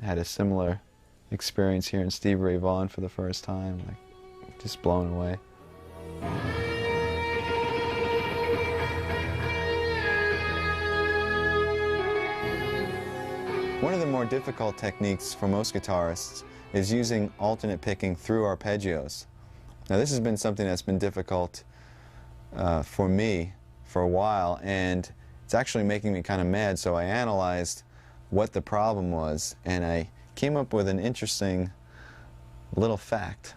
I had a similar experience here in Stevie Ray Vaughan for the first time, like just blown away. One of the more difficult techniques for most guitarists is using alternate picking through arpeggios. Now this has been something that's been difficult for me for a while, and it's actually making me kind of mad, so I analyzed what the problem was, and I came up with an interesting little fact.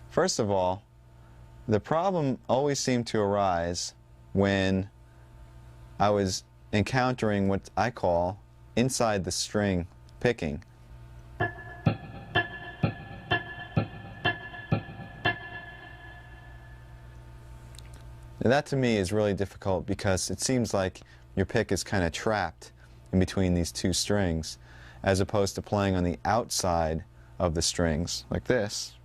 First of all, the problem always seemed to arise when I was encountering what I call inside the string picking. Now that to me is really difficult because it seems like your pick is kind of trapped in between these two strings, as opposed to playing on the outside of the strings like this,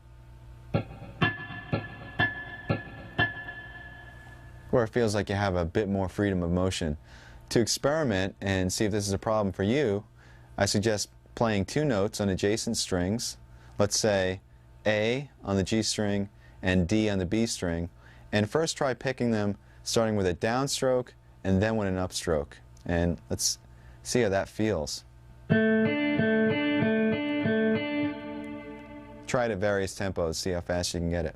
where it feels like you have a bit more freedom of motion. To experiment and see if this is a problem for you, I suggest playing two notes on adjacent strings, let's say A on the G string and D on the B string, and first try picking them starting with a downstroke and then with an upstroke. And let's see how that feels. Try it at various tempos, see how fast you can get it.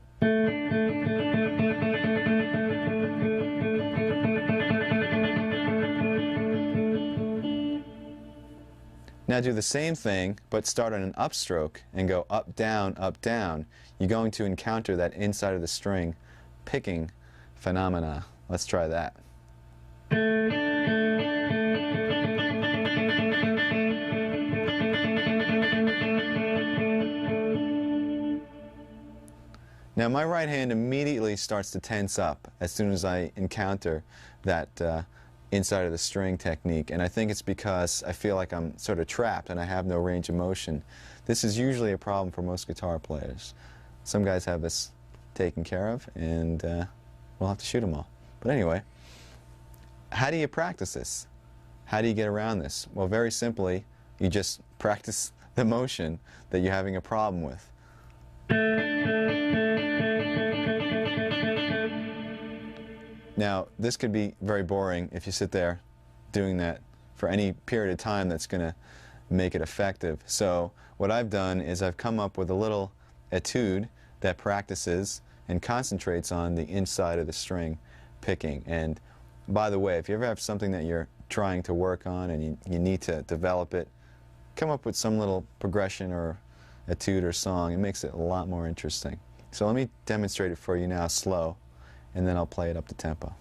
Now do the same thing, but start on an upstroke and go up, down, up, down. You're going to encounter that inside of the string picking phenomena. Let's try that. Now my right hand immediately starts to tense up as soon as I encounter that inside of the string technique, and I think it's because I feel like I'm sort of trapped and I have no range of motion. This is usually a problem for most guitar players. Some guys have this taken care of, and we'll have to shoot them all. But anyway, how do you practice this? How do you get around this? Well, very simply, you just practice the motion that you're having a problem with. Now, this could be very boring if you sit there doing that for any period of time that's going to make it effective. So what I've done is I've come up with a little etude that practices and concentrates on the inside of the string picking. And by the way, if you ever have something that you're trying to work on and you need to develop it, come up with some little progression or etude or song. It makes it a lot more interesting. So let me demonstrate it for you now slow, and then I'll play it up to tempo.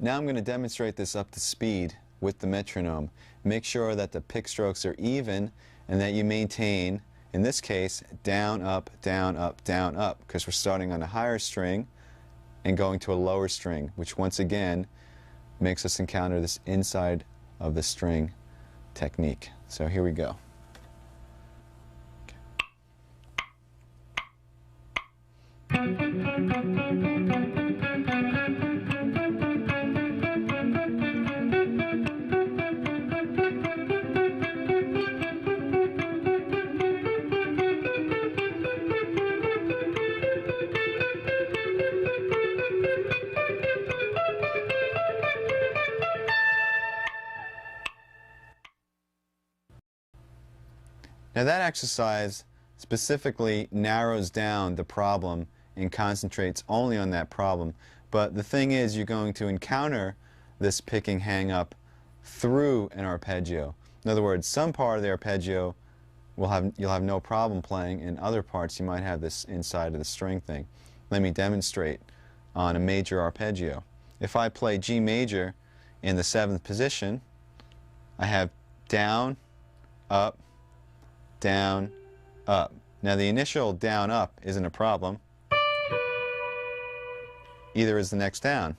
Now I'm going to demonstrate this up to speed with the metronome. Make sure that the pick strokes are even and that you maintain, in this case, down, up, down, up, down, up, because we're starting on a higher string and going to a lower string, which once again makes us encounter this inside of the string technique. So here we go. Now that exercise specifically narrows down the problem and concentrates only on that problem. But the thing is, you're going to encounter this picking hang-up through an arpeggio. In other words, some part of the arpeggio you'll have no problem playing, and other parts you might have this inside of the string thing. Let me demonstrate on a major arpeggio. If I play G major in the 7th position, I have down, up, down, up. Now the initial down, up isn't a problem. Either is the next down.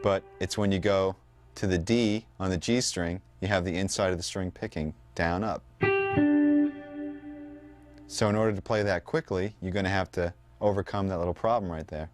But it's when you go to the D on the G string, you have the inside of the string picking down, up. So in order to play that quickly, you're going to have to overcome that little problem right there.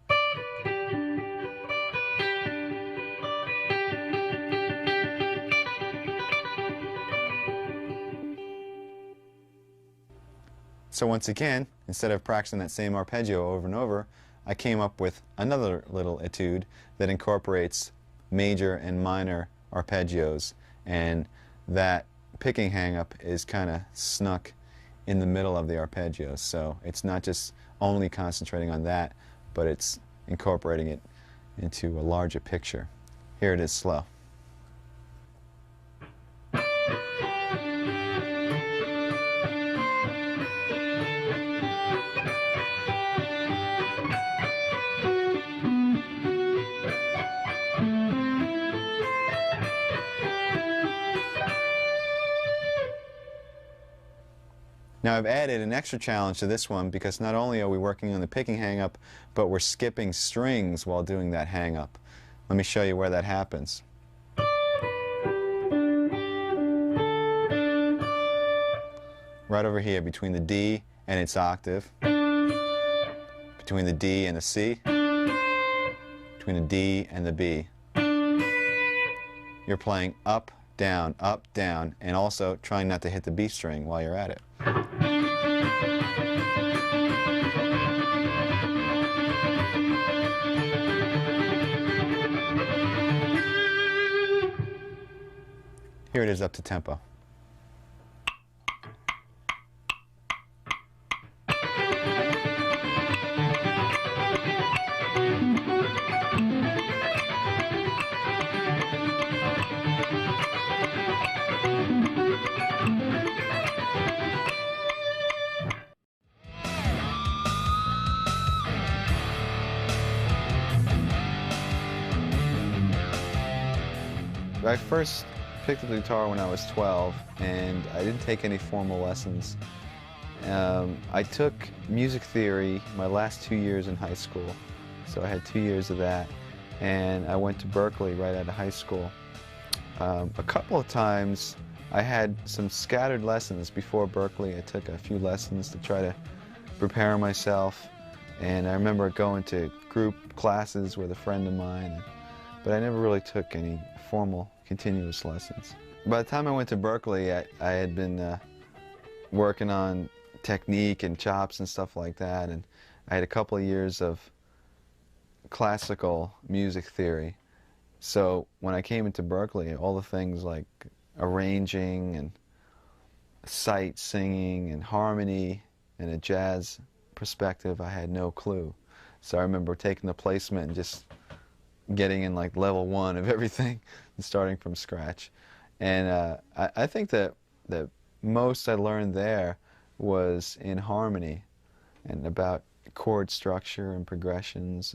So once again, instead of practicing that same arpeggio over and over, I came up with another little etude that incorporates major and minor arpeggios, and that picking hang-up is kind of snuck in the middle of the arpeggios. So it's not just only concentrating on that, but it's incorporating it into a larger picture. Here it is slow. Now I've added an extra challenge to this one because not only are we working on the picking hang-up, but we're skipping strings while doing that hang-up. Let me show you where that happens. Right over here between the D and its octave, between the D and the C, between the D and the B. you're playing up, down, and also trying not to hit the B string while you're at it. Here it is up to tempo. I first picked up the guitar when I was 12, and I didn't take any formal lessons. I took music theory my last 2 years in high school, so I had 2 years of that, and I went to Berklee right out of high school. A couple of times I had some scattered lessons before Berklee. I took a few lessons to try to prepare myself, and I remember going to group classes with a friend of mine, but I never really took any formal continuous lessons. By the time I went to Berklee, I had been working on technique and chops and stuff like that, and I had a couple of years of classical music theory. So when I came into Berklee, all the things like arranging and sight singing and harmony and a jazz perspective, I had no clue. So I remember taking the placement and just getting in like level 1 of everything and starting from scratch. And I think that the most I learned there was in harmony and about chord structure and progressions,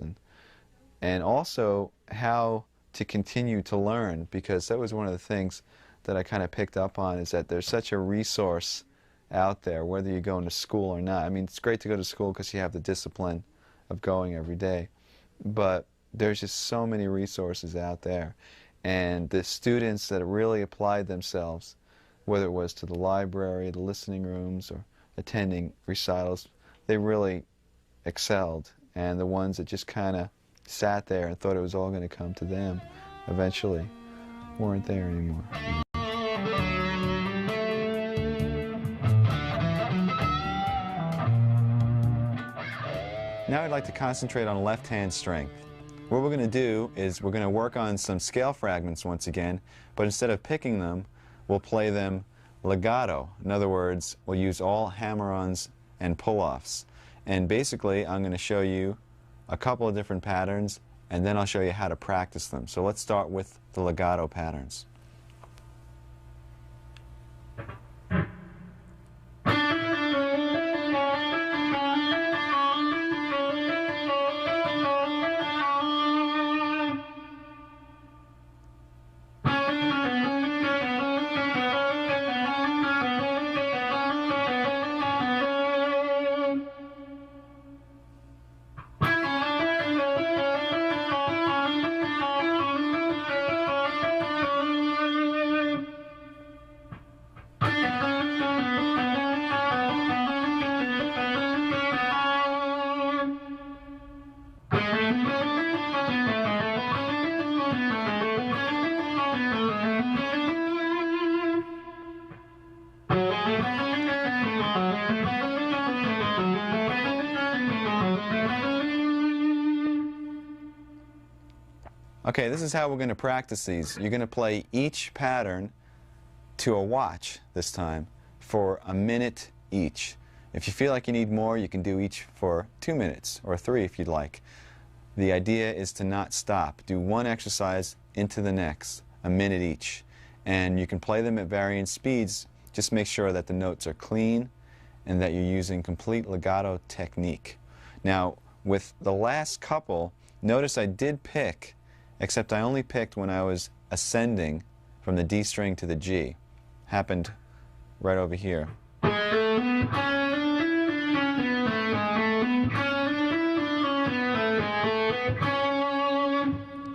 and also how to continue to learn, because that was one of the things that I kind of picked up on, is that there's such a resource out there, whether you're going to school or not. I mean, it's great to go to school because you have the discipline of going every day, but there's just so many resources out there, and the students that really applied themselves, whether it was to the library, the listening rooms, or attending recitals, they really excelled. And the ones that just kind of sat there and thought it was all going to come to them eventually weren't there anymore. Now I'd like to concentrate on left-hand strength. What we're going to do is we're going to work on some scale fragments once again, but instead of picking them, we'll play them legato. In other words, we'll use all hammer-ons and pull-offs. And basically, I'm going to show you a couple of different patterns, and then I'll show you how to practice them. So let's start with the legato patterns. Okay, this is how we're going to practice these. You're going to play each pattern to a watch this time for a minute each. If you feel like you need more, you can do each for 2 minutes or 3 if you'd like. The idea is to not stop. Do one exercise into the next, a minute each. And you can play them at varying speeds. Just make sure that the notes are clean and that you're using complete legato technique. Now, with the last couple, notice I did pick, except I only picked when I was ascending from the D string to the G. Happened right over here.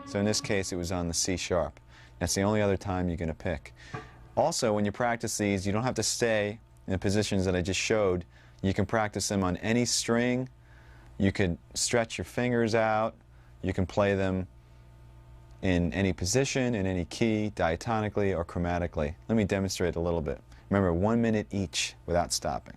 So in this case, it was on the C sharp. That's the only other time you're going to pick. Also, when you practice these, you don't have to stay in the positions that I just showed. You can practice them on any string. You could stretch your fingers out. You can play them in any position, in any key, diatonically or chromatically. Let me demonstrate a little bit. Remember, 1 minute each without stopping.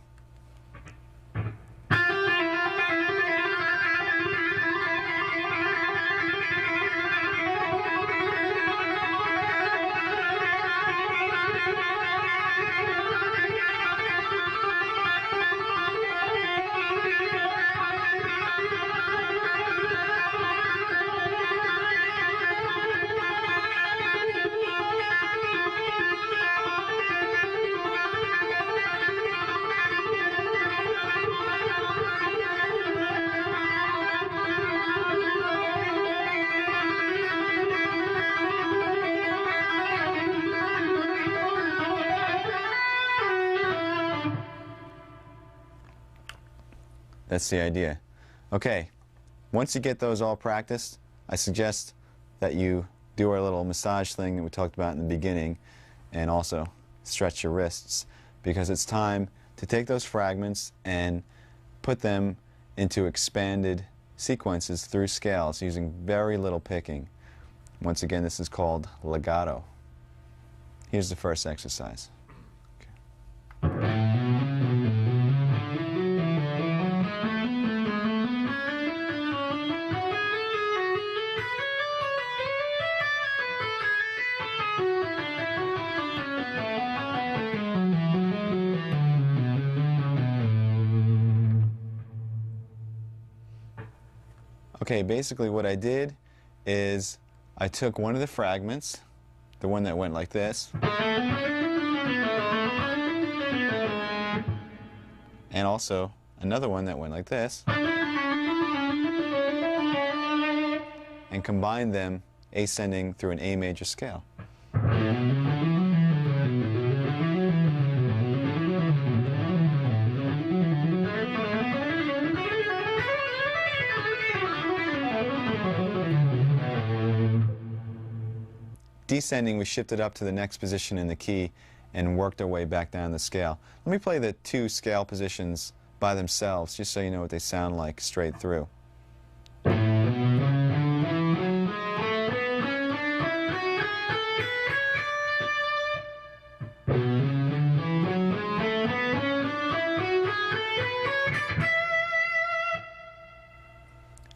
That's the idea. Okay, once you get those all practiced, I suggest that you do our little massage thing that we talked about in the beginning, and also stretch your wrists, because it's time to take those fragments and put them into expanded sequences through scales using very little picking. Once again, this is called legato. Here's the first exercise. Okay. Okay, basically what I did is I took one of the fragments, the one that went like this, and also another one that went like this, and combined them ascending through an A major scale. Descending, we shifted up to the next position in the key and worked our way back down the scale. Let me play the two scale positions by themselves, just so you know what they sound like straight through.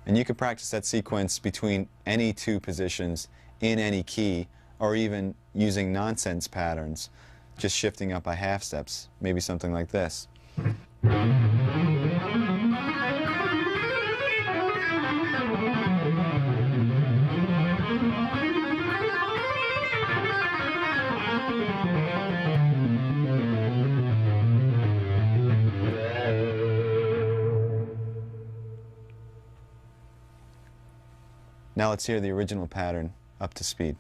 And you can practice that sequence between any two positions in any key, or even using nonsense patterns, just shifting up by half steps, maybe something like this. Now let's hear the original pattern up to speed.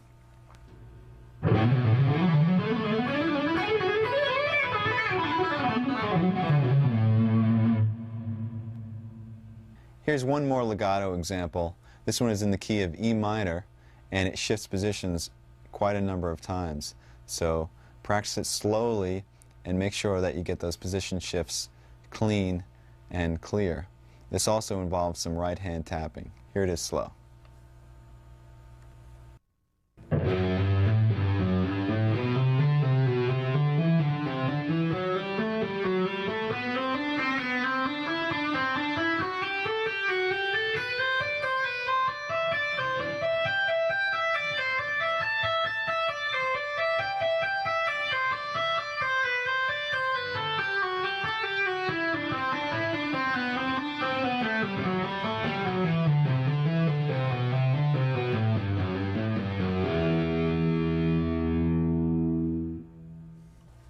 Here's one more legato example. This one is in the key of E minor, and it shifts positions quite a number of times. So practice it slowly and make sure that you get those position shifts clean and clear. This also involves some right hand tapping. Here it is slow.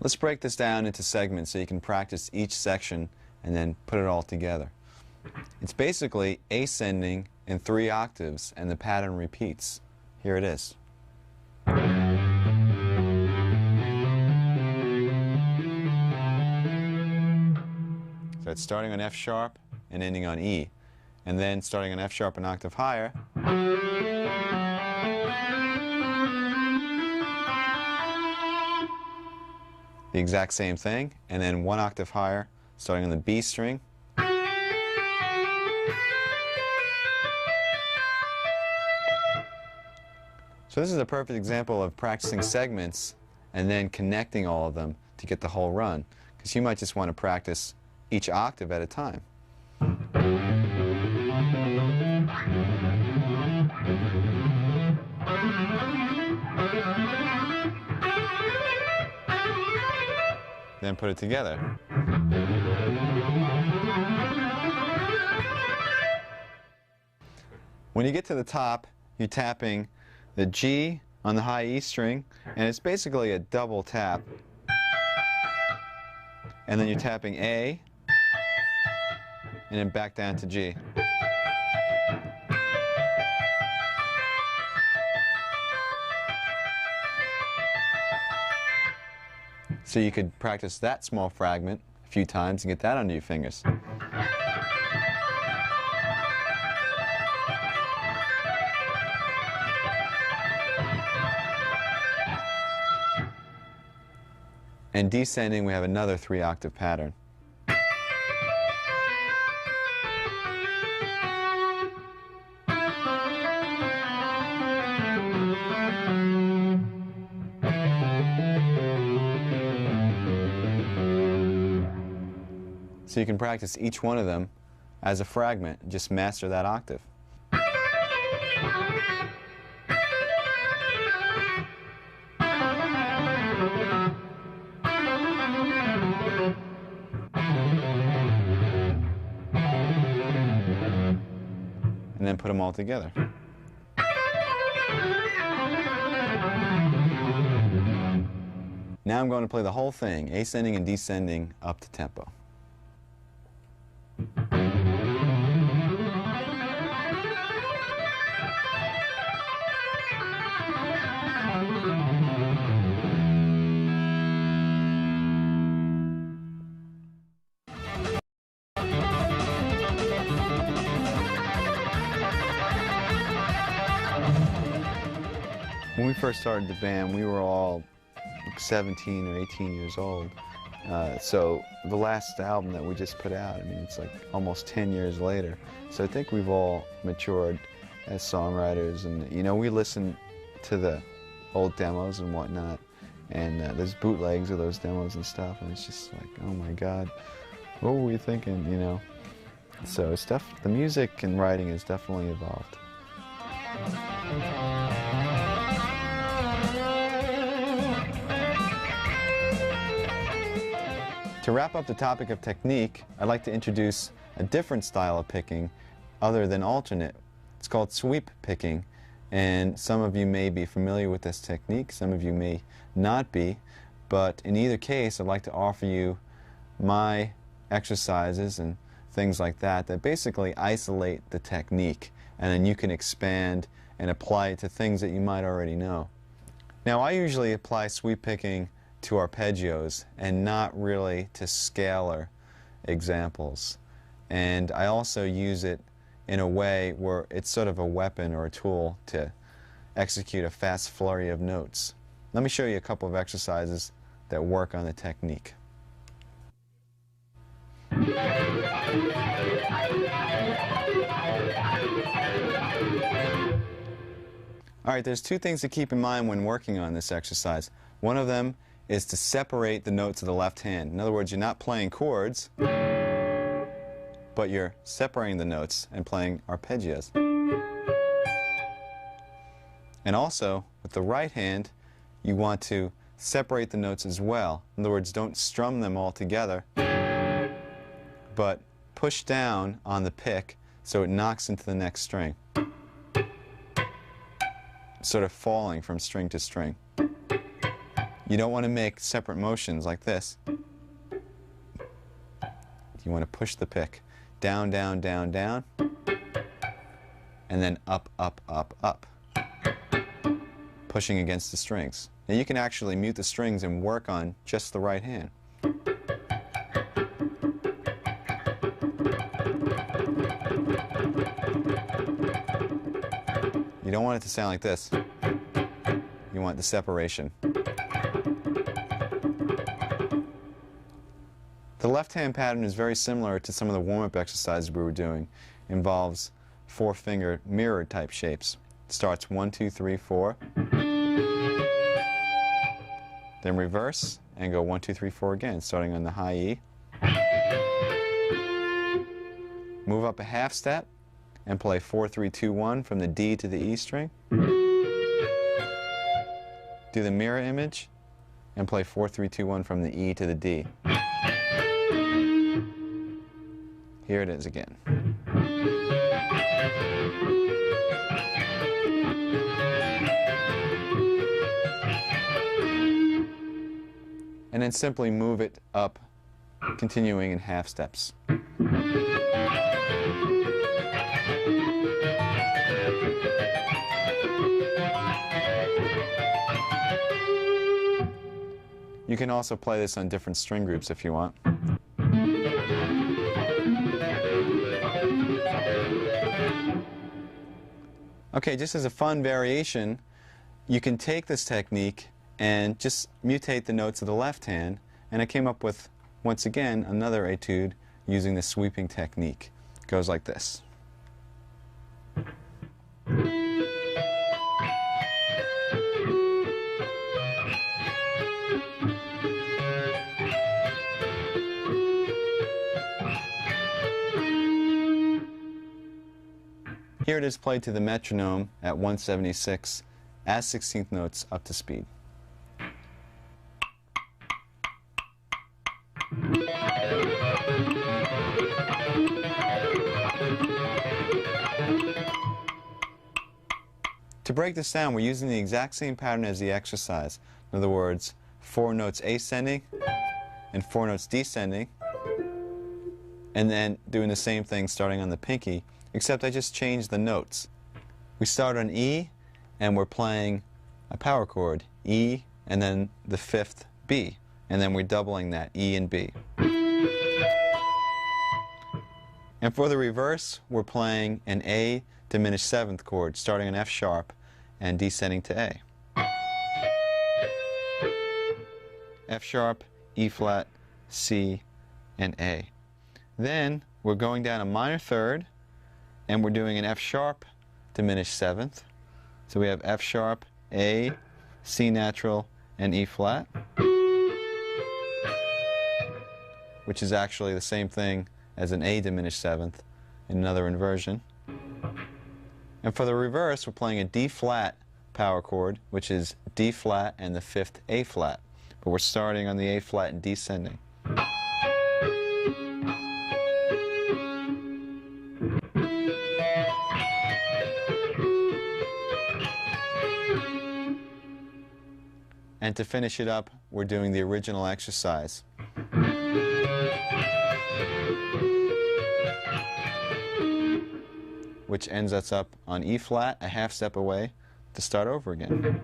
Let's break this down into segments so you can practice each section and then put it all together. It's basically ascending in 3 octaves, and the pattern repeats. Here it is. So it's starting on F sharp and ending on E, and then starting on F sharp an octave higher, the exact same thing, and then 1 octave higher, starting on the B string, So this is a perfect example of practicing segments and then connecting all of them to get the whole run, because you might just want to practice each octave at a time. Then put it together. When you get to the top, you're tapping the G on the high E string, and it's basically a double tap. And then you're tapping A, and then back down to G. So you could practice that small fragment a few times and get that under your fingers. And descending, we have another 3-octave pattern. So you can practice each one of them as a fragment, just master that octave. And then put them all together. Now I'm going to play the whole thing, ascending and descending up to tempo. When we first started the band, we were all 17 or 18 years old. So the last album that we just put out, I mean, it's like almost 10 years later. So I think we've all matured as songwriters, and you know, we listen to the old demos and whatnot, and there's bootlegs of those demos and stuff, and it's just like, oh my God, what were we thinking, you know? So the music and writing has definitely evolved. To wrap up the topic of technique, I'd like to introduce a different style of picking other than alternate. It's called sweep picking, and some of you may be familiar with this technique, some of you may not be, but in either case I'd like to offer you my exercises and things like that that basically isolate the technique, and then you can expand and apply it to things that you might already know. Now, I usually apply sweep picking to arpeggios and not really to scalar examples. And I also use it in a way where it's sort of a weapon or a tool to execute a fast flurry of notes. Let me show you a couple of exercises that work on the technique. Alright, there's two things to keep in mind when working on this exercise. One of them is to separate the notes of the left hand. In other words, you're not playing chords, but you're separating the notes and playing arpeggios. And also, with the right hand, you want to separate the notes as well. In other words, don't strum them all together, but push down on the pick so it knocks into the next string, sort of falling from string to string. You don't want to make separate motions like this. You want to push the pick down, down, down, down, and then up, up, up, up, pushing against the strings. Now you can actually mute the strings and work on just the right hand. You don't want it to sound like this. You want the separation. The left-hand pattern is very similar to some of the warm-up exercises we were doing. It involves 4-finger mirror type shapes. It starts 1, 2, 3, 4. then reverse, and go 1, 2, 3, 4 again, starting on the high E. Move up a half step and play 4, 3, 2, 1 from the D to the E string. Do the mirror image and play 4, 3, 2, 1 from the E to the D. Here it is again. And then simply move it up, continuing in half steps. You can also play this on different string groups if you want. Okay, just as a fun variation, you can take this technique and just mutate the notes of the left hand, and I came up with, once again, another etude using the sweeping technique. It goes like this. Here it is played to the metronome at 176 as 16th notes up to speed. To break this down, we're using the exact same pattern as the exercise. In other words, 4 notes ascending and 4 notes descending, and then doing the same thing starting on the pinky, except I just changed the notes. We start on E, and we're playing a power chord, E, and then the 5th B, and then we're doubling that, E and B. And for the reverse, we're playing an A diminished 7th chord, starting on F sharp and descending to A. F sharp, E flat, C, and A. Then we're going down a minor third, and we're doing an F sharp diminished 7th. So we have F sharp, A, C natural, and E flat, which is actually the same thing as an A diminished 7th in another inversion. And for the reverse, we're playing a D flat power chord, which is D flat and the 5th A flat. But we're starting on the A flat and descending. And to finish it up, we're doing the original exercise. Which ends us up on E flat, a half step away, to start over again.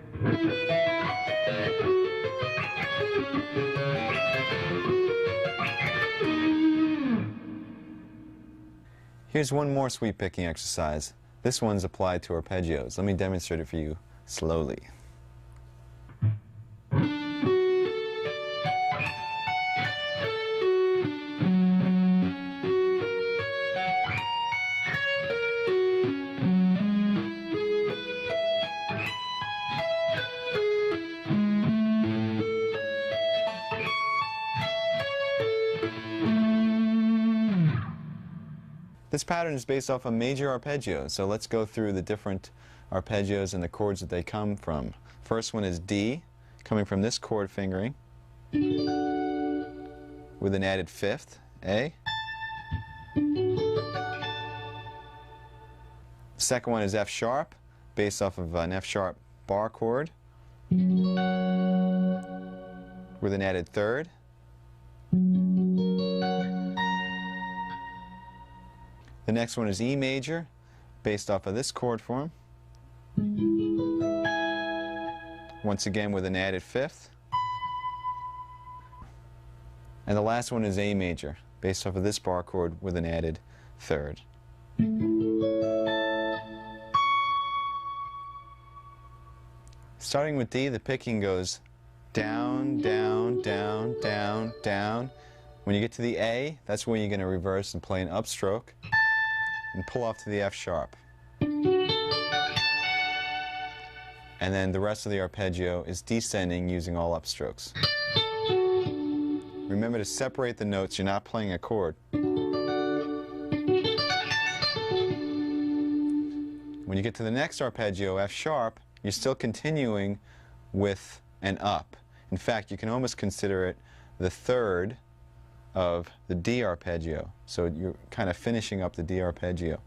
Here's one more sweep picking exercise. This one's applied to arpeggios. Let me demonstrate it for you slowly. This pattern is based off a major arpeggio, so let's go through the different arpeggios and the chords that they come from. First one is D, coming from this chord fingering, with an added 5th, A. The second one is F sharp, based off of an F sharp bar chord, with an added 3rd. The next one is E major, based off of this chord form, once again with an added 5th. And the last one is A major, based off of this bar chord with an added 3rd. Starting with D, the picking goes down, down, down, down, down. When you get to the A, that's when you're going to reverse and play an upstroke and pull off to the F sharp. and then the rest of the arpeggio is descending using all upstrokes. Remember to separate the notes, you're not playing a chord. When you get to the next arpeggio, F sharp, you're still continuing with an up. In fact, you can almost consider it the third of the D arpeggio. So you're kind of finishing up the D arpeggio.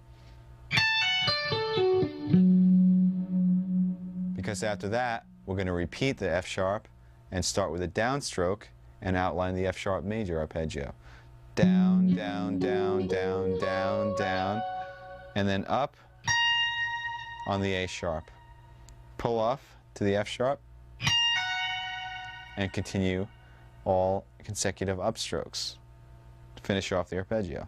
Because after that, we're going to repeat the F sharp and start with a downstroke and outline the F sharp major arpeggio. Down, down, down, down, down, down, and then up on the A sharp. Pull off to the F sharp and continue all consecutive upstrokes to finish off the arpeggio.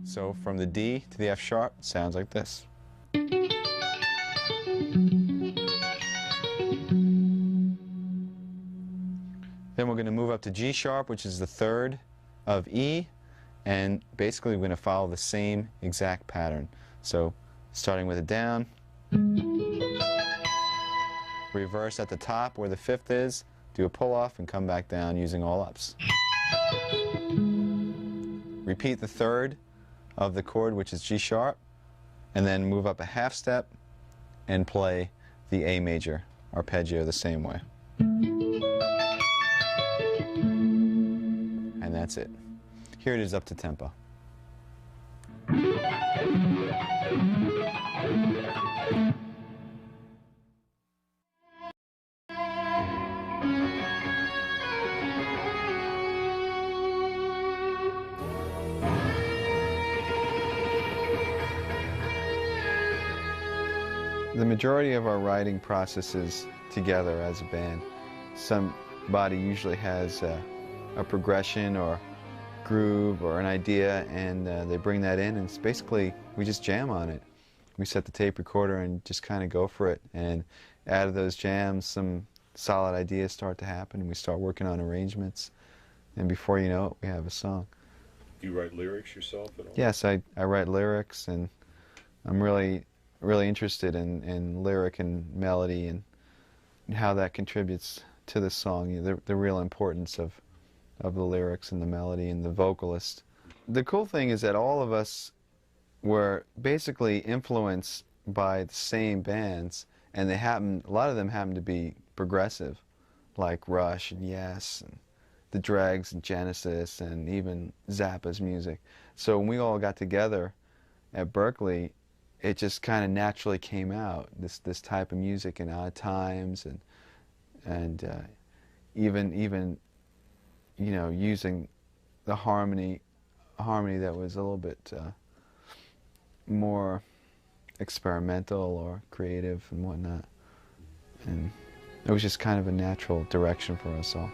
So from the D to the F sharp, it sounds like this. Then we're going to move up to G sharp, which is the third of E, and basically we're going to follow the same exact pattern. So starting with a down, reverse at the top where the fifth is, do a pull off and come back down using all ups. Repeat the third of the chord, which is G sharp, and then move up a half step and play the A major arpeggio the same way. And that's it. Here it is up to tempo. The majority of our writing process is together as a band. Somebody usually has a progression or groove or an idea, and they bring that in, and it's basically we just jam on it. We set the tape recorder and just kind of go for it, and out of those jams some solid ideas start to happen, and we start working on arrangements, and before you know it we have a song. Do you write lyrics yourself at all? Yes, I write lyrics, and I'm really interested in lyric and melody and how that contributes to the song, the real importance of the lyrics and the melody and the vocalist. The cool thing is that all of us were basically influenced by the same bands, and a lot of them happen to be progressive, like Rush and Yes and the Dregs and Genesis and even Zappa's music. So when we all got together at Berklee, it just kind of naturally came out, this type of music in Odd Times, and even you know, using the harmony that was a little bit more experimental or creative and whatnot. And it was just kind of a natural direction for us all.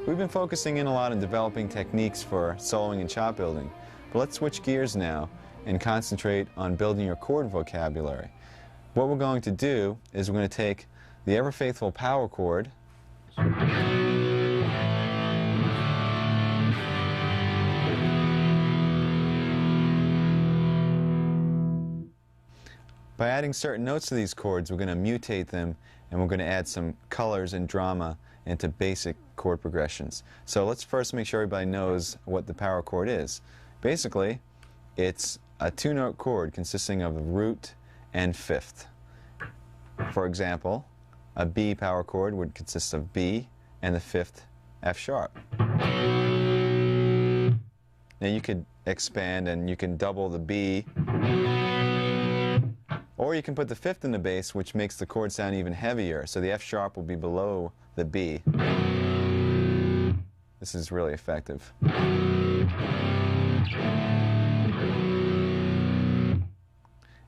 We've been focusing in a lot on developing techniques for soloing and chop building, but let's switch gears now and concentrate on building your chord vocabulary. What we're going to do is we're going to take the ever faithful power chord by adding certain notes to these chords. We're going to mutate them, and we're going to add some colors and drama into basic chord progressions. So let's first make sure everybody knows what the power chord is. Basically, it's a two-note chord consisting of the root and fifth. For example, a B power chord would consist of B and the fifth F sharp. Now you could expand and you can double the B, or you can put the fifth in the bass, which makes the chord sound even heavier, so the F sharp will be below the B. This is really effective.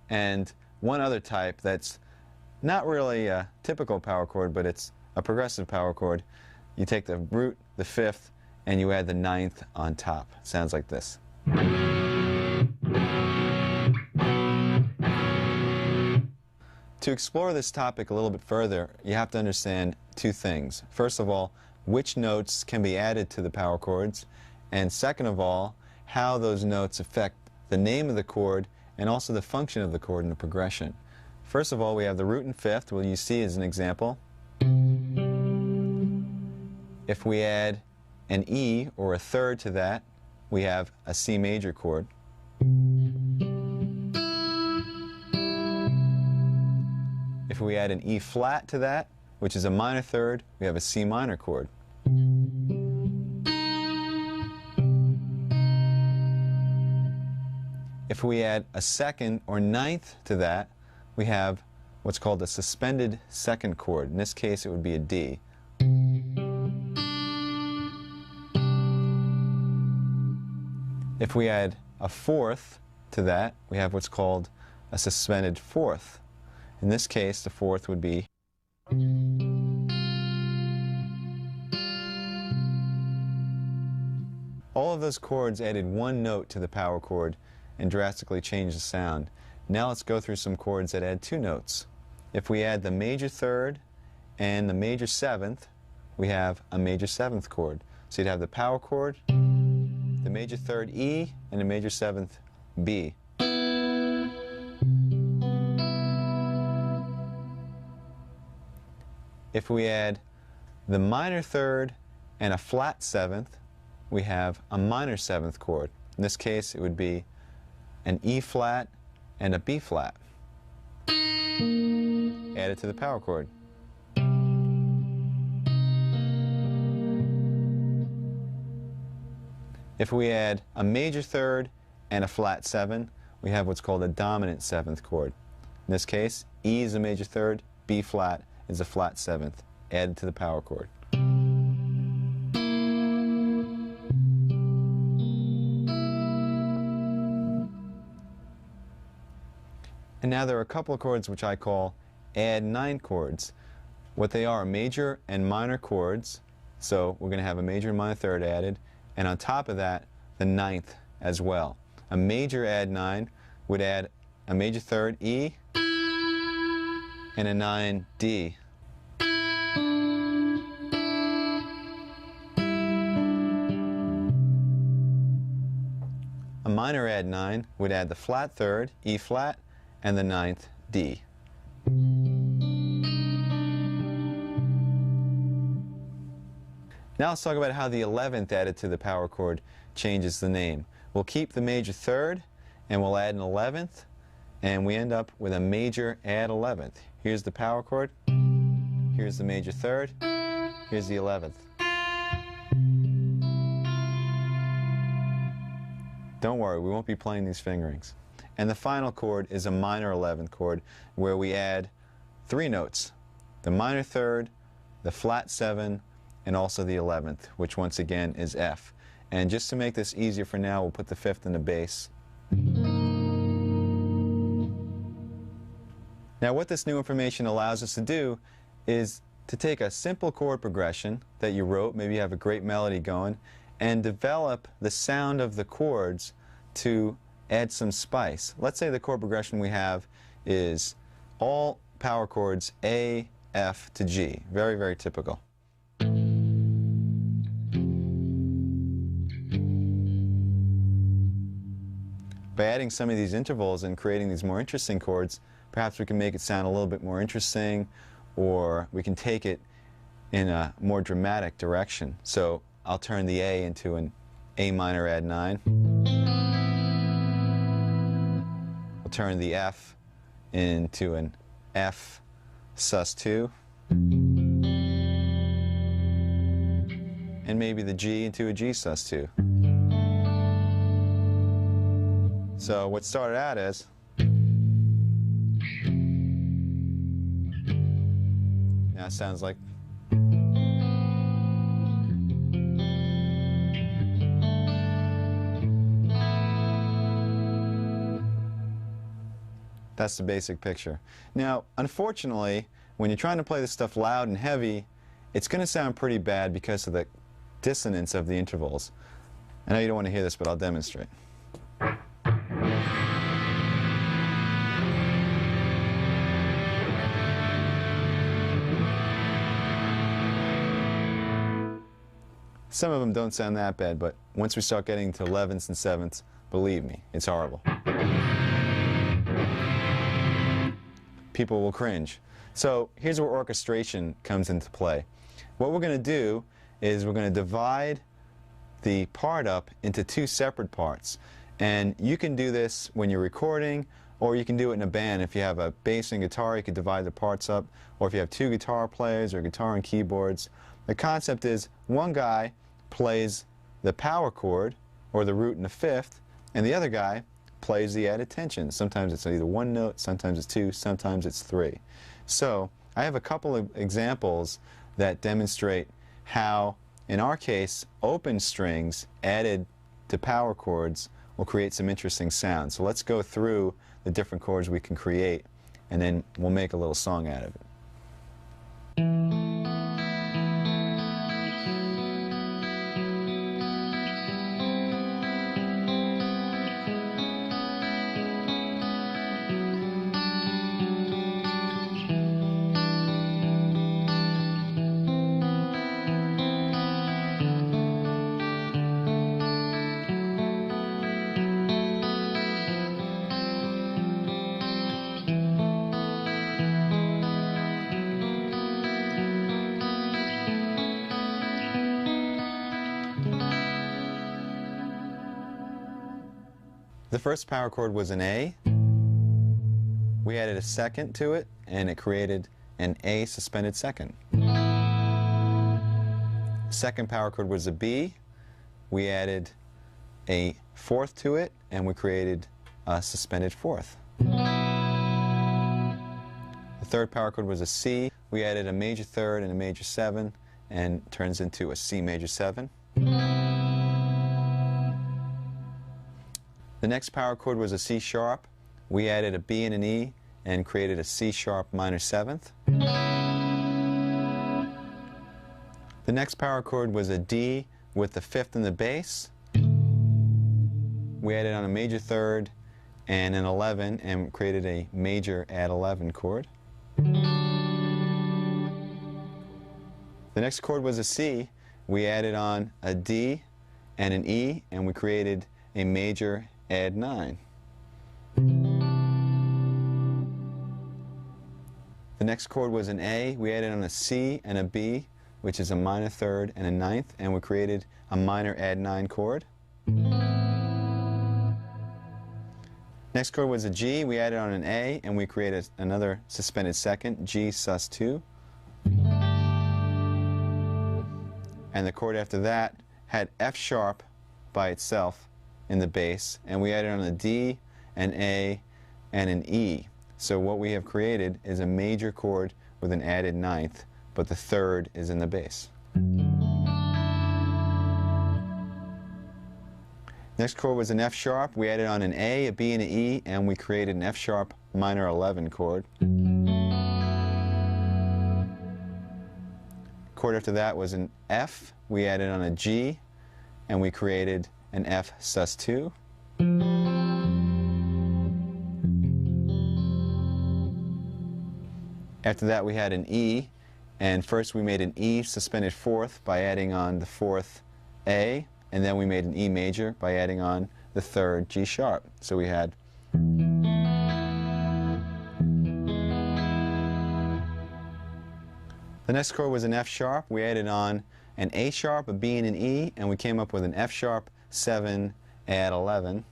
And one other type that's not really a typical power chord, but it's a progressive power chord. You take the root, the fifth, and you add the ninth on top. It sounds like this. To explore this topic a little bit further, you have to understand two things. First of all, which notes can be added to the power chords, and second of all, how those notes affect the name of the chord and also the function of the chord in the progression. First of all, we have the root and fifth, what you see as an example. If we add an E or a third to that, we have a C major chord. If we add an E flat to that, which is a minor third, we have a C minor chord. If we add a second or ninth to that, we have what's called a suspended second chord. In this case, it would be a D. If we add a fourth to that, we have what's called a suspended fourth. In this case, the fourth would be. All of those chords added one note to the power chord and drastically changed the sound. Now let's go through some chords that add two notes. If we add the major third and the major seventh, we have a major seventh chord. So you'd have the power chord, the major third E, and the major seventh B. If we add the minor third and a flat seventh, we have a minor seventh chord. In this case, it would be an E flat and a B flat added to the power chord. If we add a major third and a flat seven, we have what's called a dominant seventh chord. In this case, E is a major third, B flat is a flat seventh added to the power chord. And now there are a couple of chords which I call add nine chords. What they are major and minor chords. So we're going to have a major and minor third added, and on top of that, the ninth as well. A major add nine would add a major third E and a 9 D. A minor add nine would add the flat third, E flat, and the ninth, D. Now let's talk about how the 11th added to the power chord changes the name. We'll keep the major third, and we'll add an 11th, and we end up with a major add 11th. Here's the power chord, here's the major third, here's the 11th. Don't worry, we won't be playing these fingerings. And the final chord is a minor 11th chord, where we add three notes: the minor third, the flat seven, and also the 11th, which once again is F. And just to make this easier for now, we'll put the fifth in the bass. Now what this new information allows us to do is to take a simple chord progression that you wrote, maybe you have a great melody going, and develop the sound of the chords to add some spice. Let's say the chord progression we have is all power chords A, F to G. Very, very typical. By adding some of these intervals and creating these more interesting chords, perhaps we can make it sound a little bit more interesting, or we can take it in a more dramatic direction. So I'll turn the A into an A minor add 9. We'll turn the F into an F sus 2. And maybe the G into a G sus 2. So what started out as now it sounds like that's the basic picture. Now, unfortunately, when you're trying to play this stuff loud and heavy, it's going to sound pretty bad because of the dissonance of the intervals. I know you don't want to hear this, but I'll demonstrate. Some of them don't sound that bad, but once we start getting to 11ths and 7ths, believe me, it's horrible. People will cringe. So here's where orchestration comes into play. What we're going to do is we're going to divide the part up into two separate parts. And you can do this when you're recording, or you can do it in a band. If you have a bass and guitar, you can divide the parts up. Or if you have two guitar players or guitar and keyboards. The concept is one guy plays the power chord, or the root and the fifth, and the other guy plays the added tension. Sometimes it's either one note, sometimes it's two, sometimes it's three. So I have a couple of examples that demonstrate how, in our case, open strings added to power chords will create some interesting sounds. So let's go through the different chords we can create, and then we'll make a little song out of it. The first power chord was an A. We added a second to it, and it created an A suspended second. Second power chord was a B. We added a fourth to it, and we created a suspended fourth. The third power chord was a C. We added a major third and a major seven, and it turns into a C major seven. The next power chord was a C sharp. We added a B and an E and created a C sharp minor seventh. The next power chord was a D with the fifth and the bass. We added on a major third and an 11 and created a major add 11 chord. The next chord was a C. We added on a D and an E, and we created a major add 9. The next chord was an A. We added on a C and a B, which is a minor third and a ninth, and we created a minor add 9 chord. Next chord was a G. We added on an A, and we created another suspended second, G sus 2. And the chord after that had F sharp by itself in the bass, and we added on a D, an A, and an E. So what we have created is a major chord with an added ninth, but the third is in the bass. Next chord was an F sharp. We added on an A, a B, and an E, and we created an F sharp minor 11 chord. Chord after that was an F. We added on a G, and we created an F sus 2. After that we had an E, and first we made an E suspended fourth by adding on the fourth A, and then we made an E major by adding on the third G sharp. So we had the next chord was an F sharp. We added on an A sharp, a B, and an E, and we came up with an F sharp 7 add 11.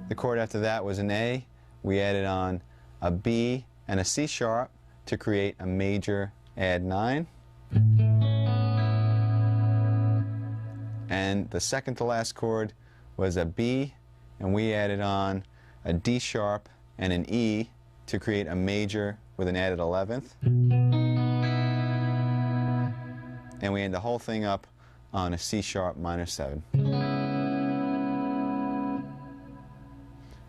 The chord after that was an A. We added on a B and a C sharp to create a major add 9. And the second to last chord was a B, and we added on a D sharp and an E to create a major with an added 11th. And we end the whole thing up on a C sharp minor 7.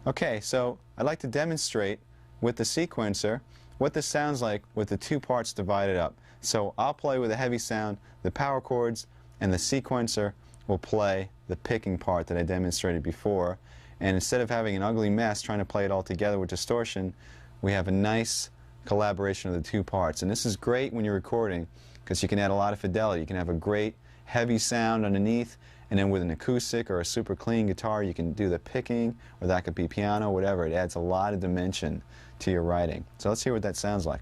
Okay, so I'd like to demonstrate with the sequencer what this sounds like with the two parts divided up. So I'll play with a heavy sound, the power chords, and the sequencer will play the picking part that I demonstrated before. And instead of having an ugly mess trying to play it all together with distortion, we have a nice collaboration of the two parts. And this is great when you're recording because you can add a lot of fidelity. You can have a great heavy sound underneath, and then with an acoustic or a super clean guitar you can do the picking, or that could be piano, whatever. It adds a lot of dimension to your writing. So let's hear what that sounds like.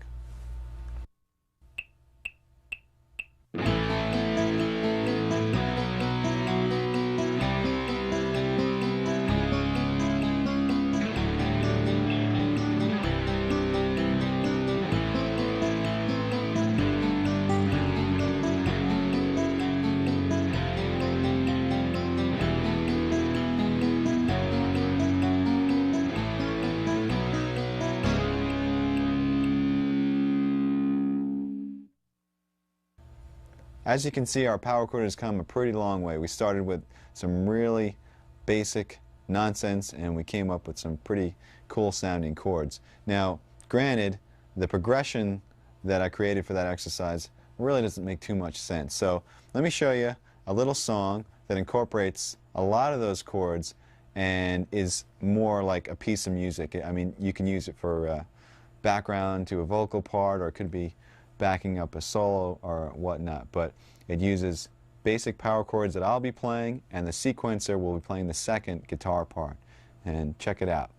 As you can see, our power chord has come a pretty long way. We started with some really basic nonsense and we came up with some pretty cool sounding chords. Now, granted, the progression that I created for that exercise really doesn't make too much sense. So let me show you a little song that incorporates a lot of those chords and is more like a piece of music. I mean, you can use it for background to a vocal part, or it could be backing up a solo or whatnot, but it uses basic power chords that I'll be playing, and the sequencer will be playing the second guitar part. And check it out.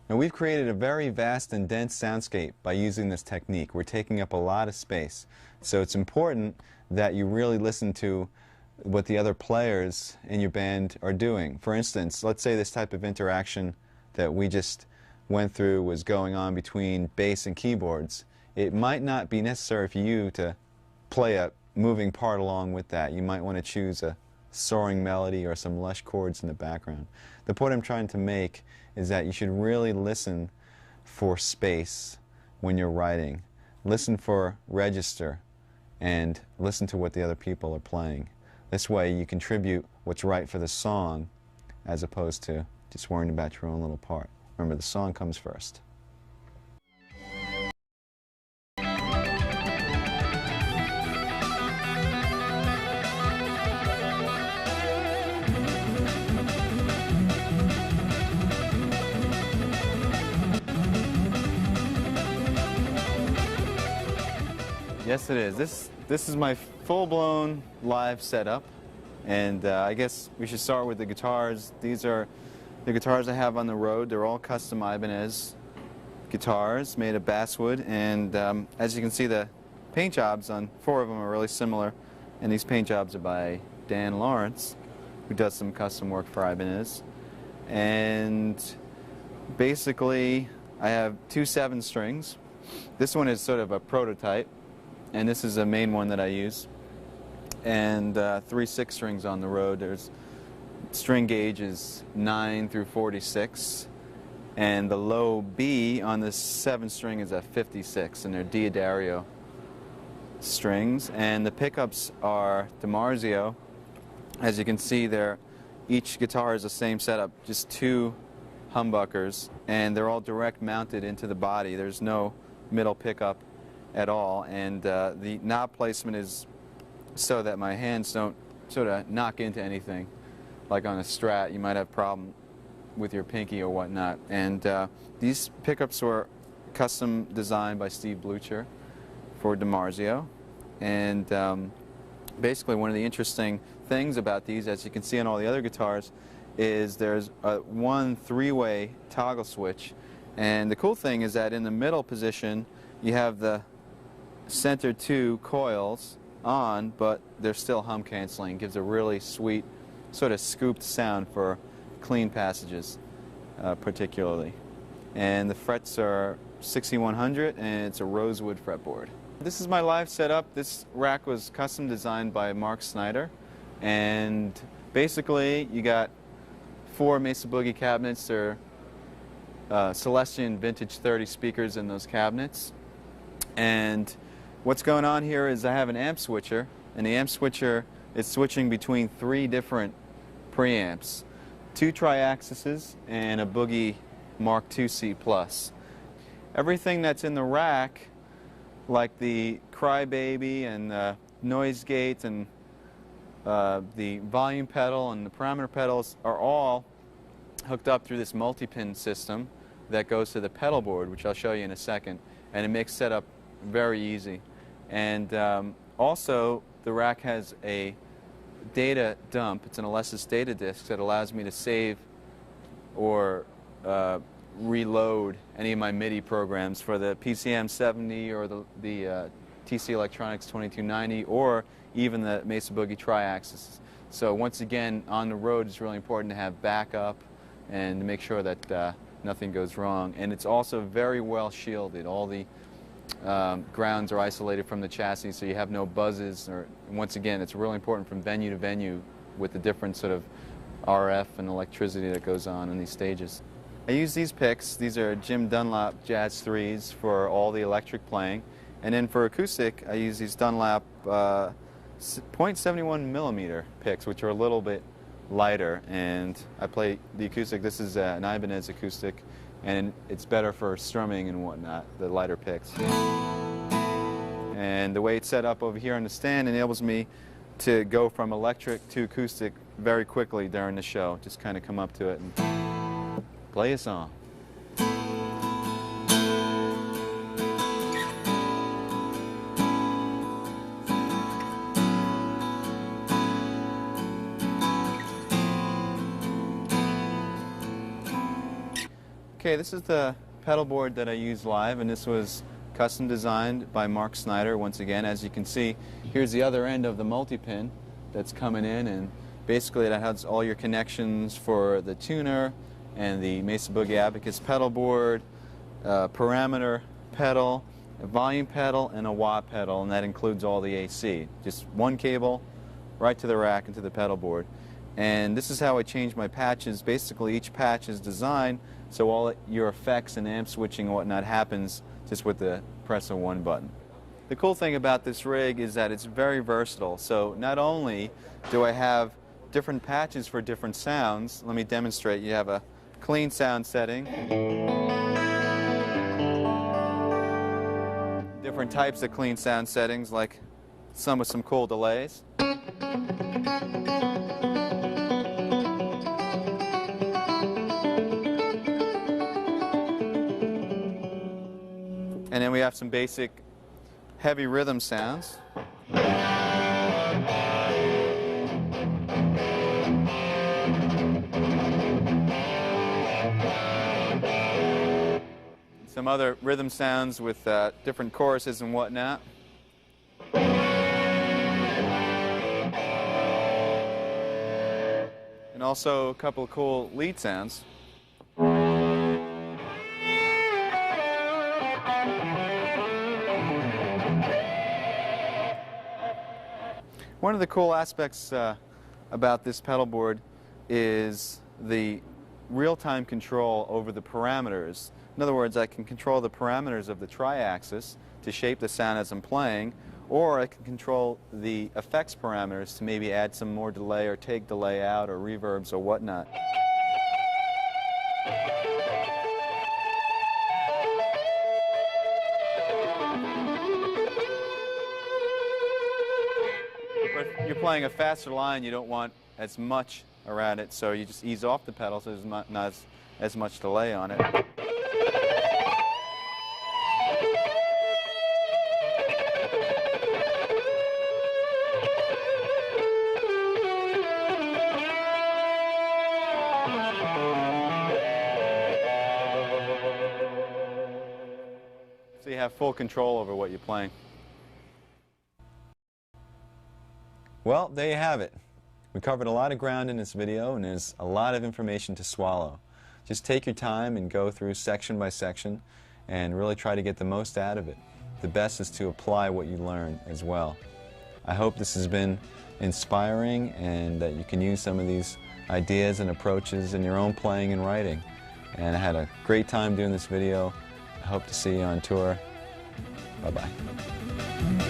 Now, we've created a very vast and dense soundscape by using this technique. We're taking up a lot of space. So it's important that you really listen to what the other players in your band are doing. For instance, let's say this type of interaction that we just went through was going on between bass and keyboards. It might not be necessary for you to play a moving part along with that. You might want to choose a soaring melody or some lush chords in the background. The point I'm trying to make is that you should really listen for space when you're writing. Listen for register and listen to what the other people are playing. This way you contribute what's right for the song as opposed to just worrying about your own little part. Remember, the song comes first. Yes, it is. This is my full-blown live setup, and I guess we should start with the guitars. These are the guitars I have on the road. They're all custom Ibanez guitars made of basswood, and as you can see, the paint jobs on 4 of them are really similar, and these paint jobs are by Dan Lawrence, who does some custom work for Ibanez. And basically, I have 2 7-strings. This one is sort of a prototype, and this is a main one that I use. And 3 6-strings on the road. There's string gauge is 9 through 46, and the low B on the 7-string is a 56, and they're Diodario strings. And the pickups are DiMarzio. As you can see, each guitar is the same setup, just 2 humbuckers, and they're all direct mounted into the body. There's no middle pickup at all, and the knob placement is so that my hands don't sort of knock into anything. Like on a Strat, you might have a problem with your pinky or whatnot. And these pickups were custom designed by Steve Blucher for DiMarzio. And basically one of the interesting things about these, as you can see on all the other guitars, is there's one 3-way toggle switch. And the cool thing is that in the middle position, you have the center 2 coils on, but they're still hum canceling. Gives a really sweet sort of scooped sound for clean passages, particularly. And the frets are 6100, and it's a rosewood fretboard. This is my live setup. This rack was custom designed by Mark Snyder, and basically you got 4 Mesa Boogie cabinets. They're Celestion Vintage 30 speakers in those cabinets. And what's going on here is I have an amp switcher, and the amp switcher is switching between 3 different preamps, 2 Triaxises and a Boogie Mark II C+. Everything that's in the rack, like the Crybaby and the noise gate and the volume pedal and the parameter pedals, are all hooked up through this multi-pin system that goes to the pedal board, which I'll show you in a second, and it makes setup very easy. And also, the rack has a data dump. It's an Alesis data disk that allows me to save or reload any of my MIDI programs for the PCM 70 or the TC Electronics 2290, or even the Mesa Boogie Triaxis. So once again, on the road, it's really important to have backup and to make sure that nothing goes wrong. And it's also very well shielded. All the grounds are isolated from the chassis, so you have no buzzes. Once again, it's really important from venue to venue with the different sort of RF and electricity that goes on in these stages. I use these picks. These are Jim Dunlop Jazz 3s for all the electric playing. And then for acoustic, I use these Dunlop 0.71 millimeter picks, which are a little bit lighter. And I play the acoustic. This is an Ibanez acoustic, and it's better for strumming and whatnot, the lighter picks. And the way it's set up over here on the stand enables me to go from electric to acoustic very quickly during the show. Just kind of come up to it and play a song. Okay, this is the pedal board that I use live, and this was custom designed by Mark Snyder. Once again, as you can see, here's the other end of the multi-pin that's coming in, and basically that has all your connections for the tuner and the Mesa Boogie Abacus pedal board, parameter pedal, a volume pedal, and a wah pedal, and that includes all the AC. Just one cable right to the rack and to the pedal board. And this is how I change my patches. Basically, each patch is designed so all your effects and amp switching and whatnot happens just with the press of one button. The cool thing about this rig is that it's very versatile. So not only do I have different patches for different sounds, let me demonstrate. You have a clean sound setting, different types of clean sound settings, like some with some cool delays. And then we have some basic heavy rhythm sounds. Some other rhythm sounds with different choruses and whatnot. And also a couple of cool lead sounds. One of the cool aspects about this pedal board is the real-time control over the parameters. In other words, I can control the parameters of the tri-axis to shape the sound as I'm playing, or I can control the effects parameters to maybe add some more delay or take delay out or reverbs or whatnot. But if you're playing a faster line, you don't want as much around it, so you just ease off the pedal so there's not as much delay on it. So you have full control over what you're playing. Well, there you have it. We covered a lot of ground in this video, and there's a lot of information to swallow. Just take your time and go through section by section and really try to get the most out of it. The best is to apply what you learn as well. I hope this has been inspiring and that you can use some of these ideas and approaches in your own playing and writing. And I had a great time doing this video. I hope to see you on tour. Bye-bye.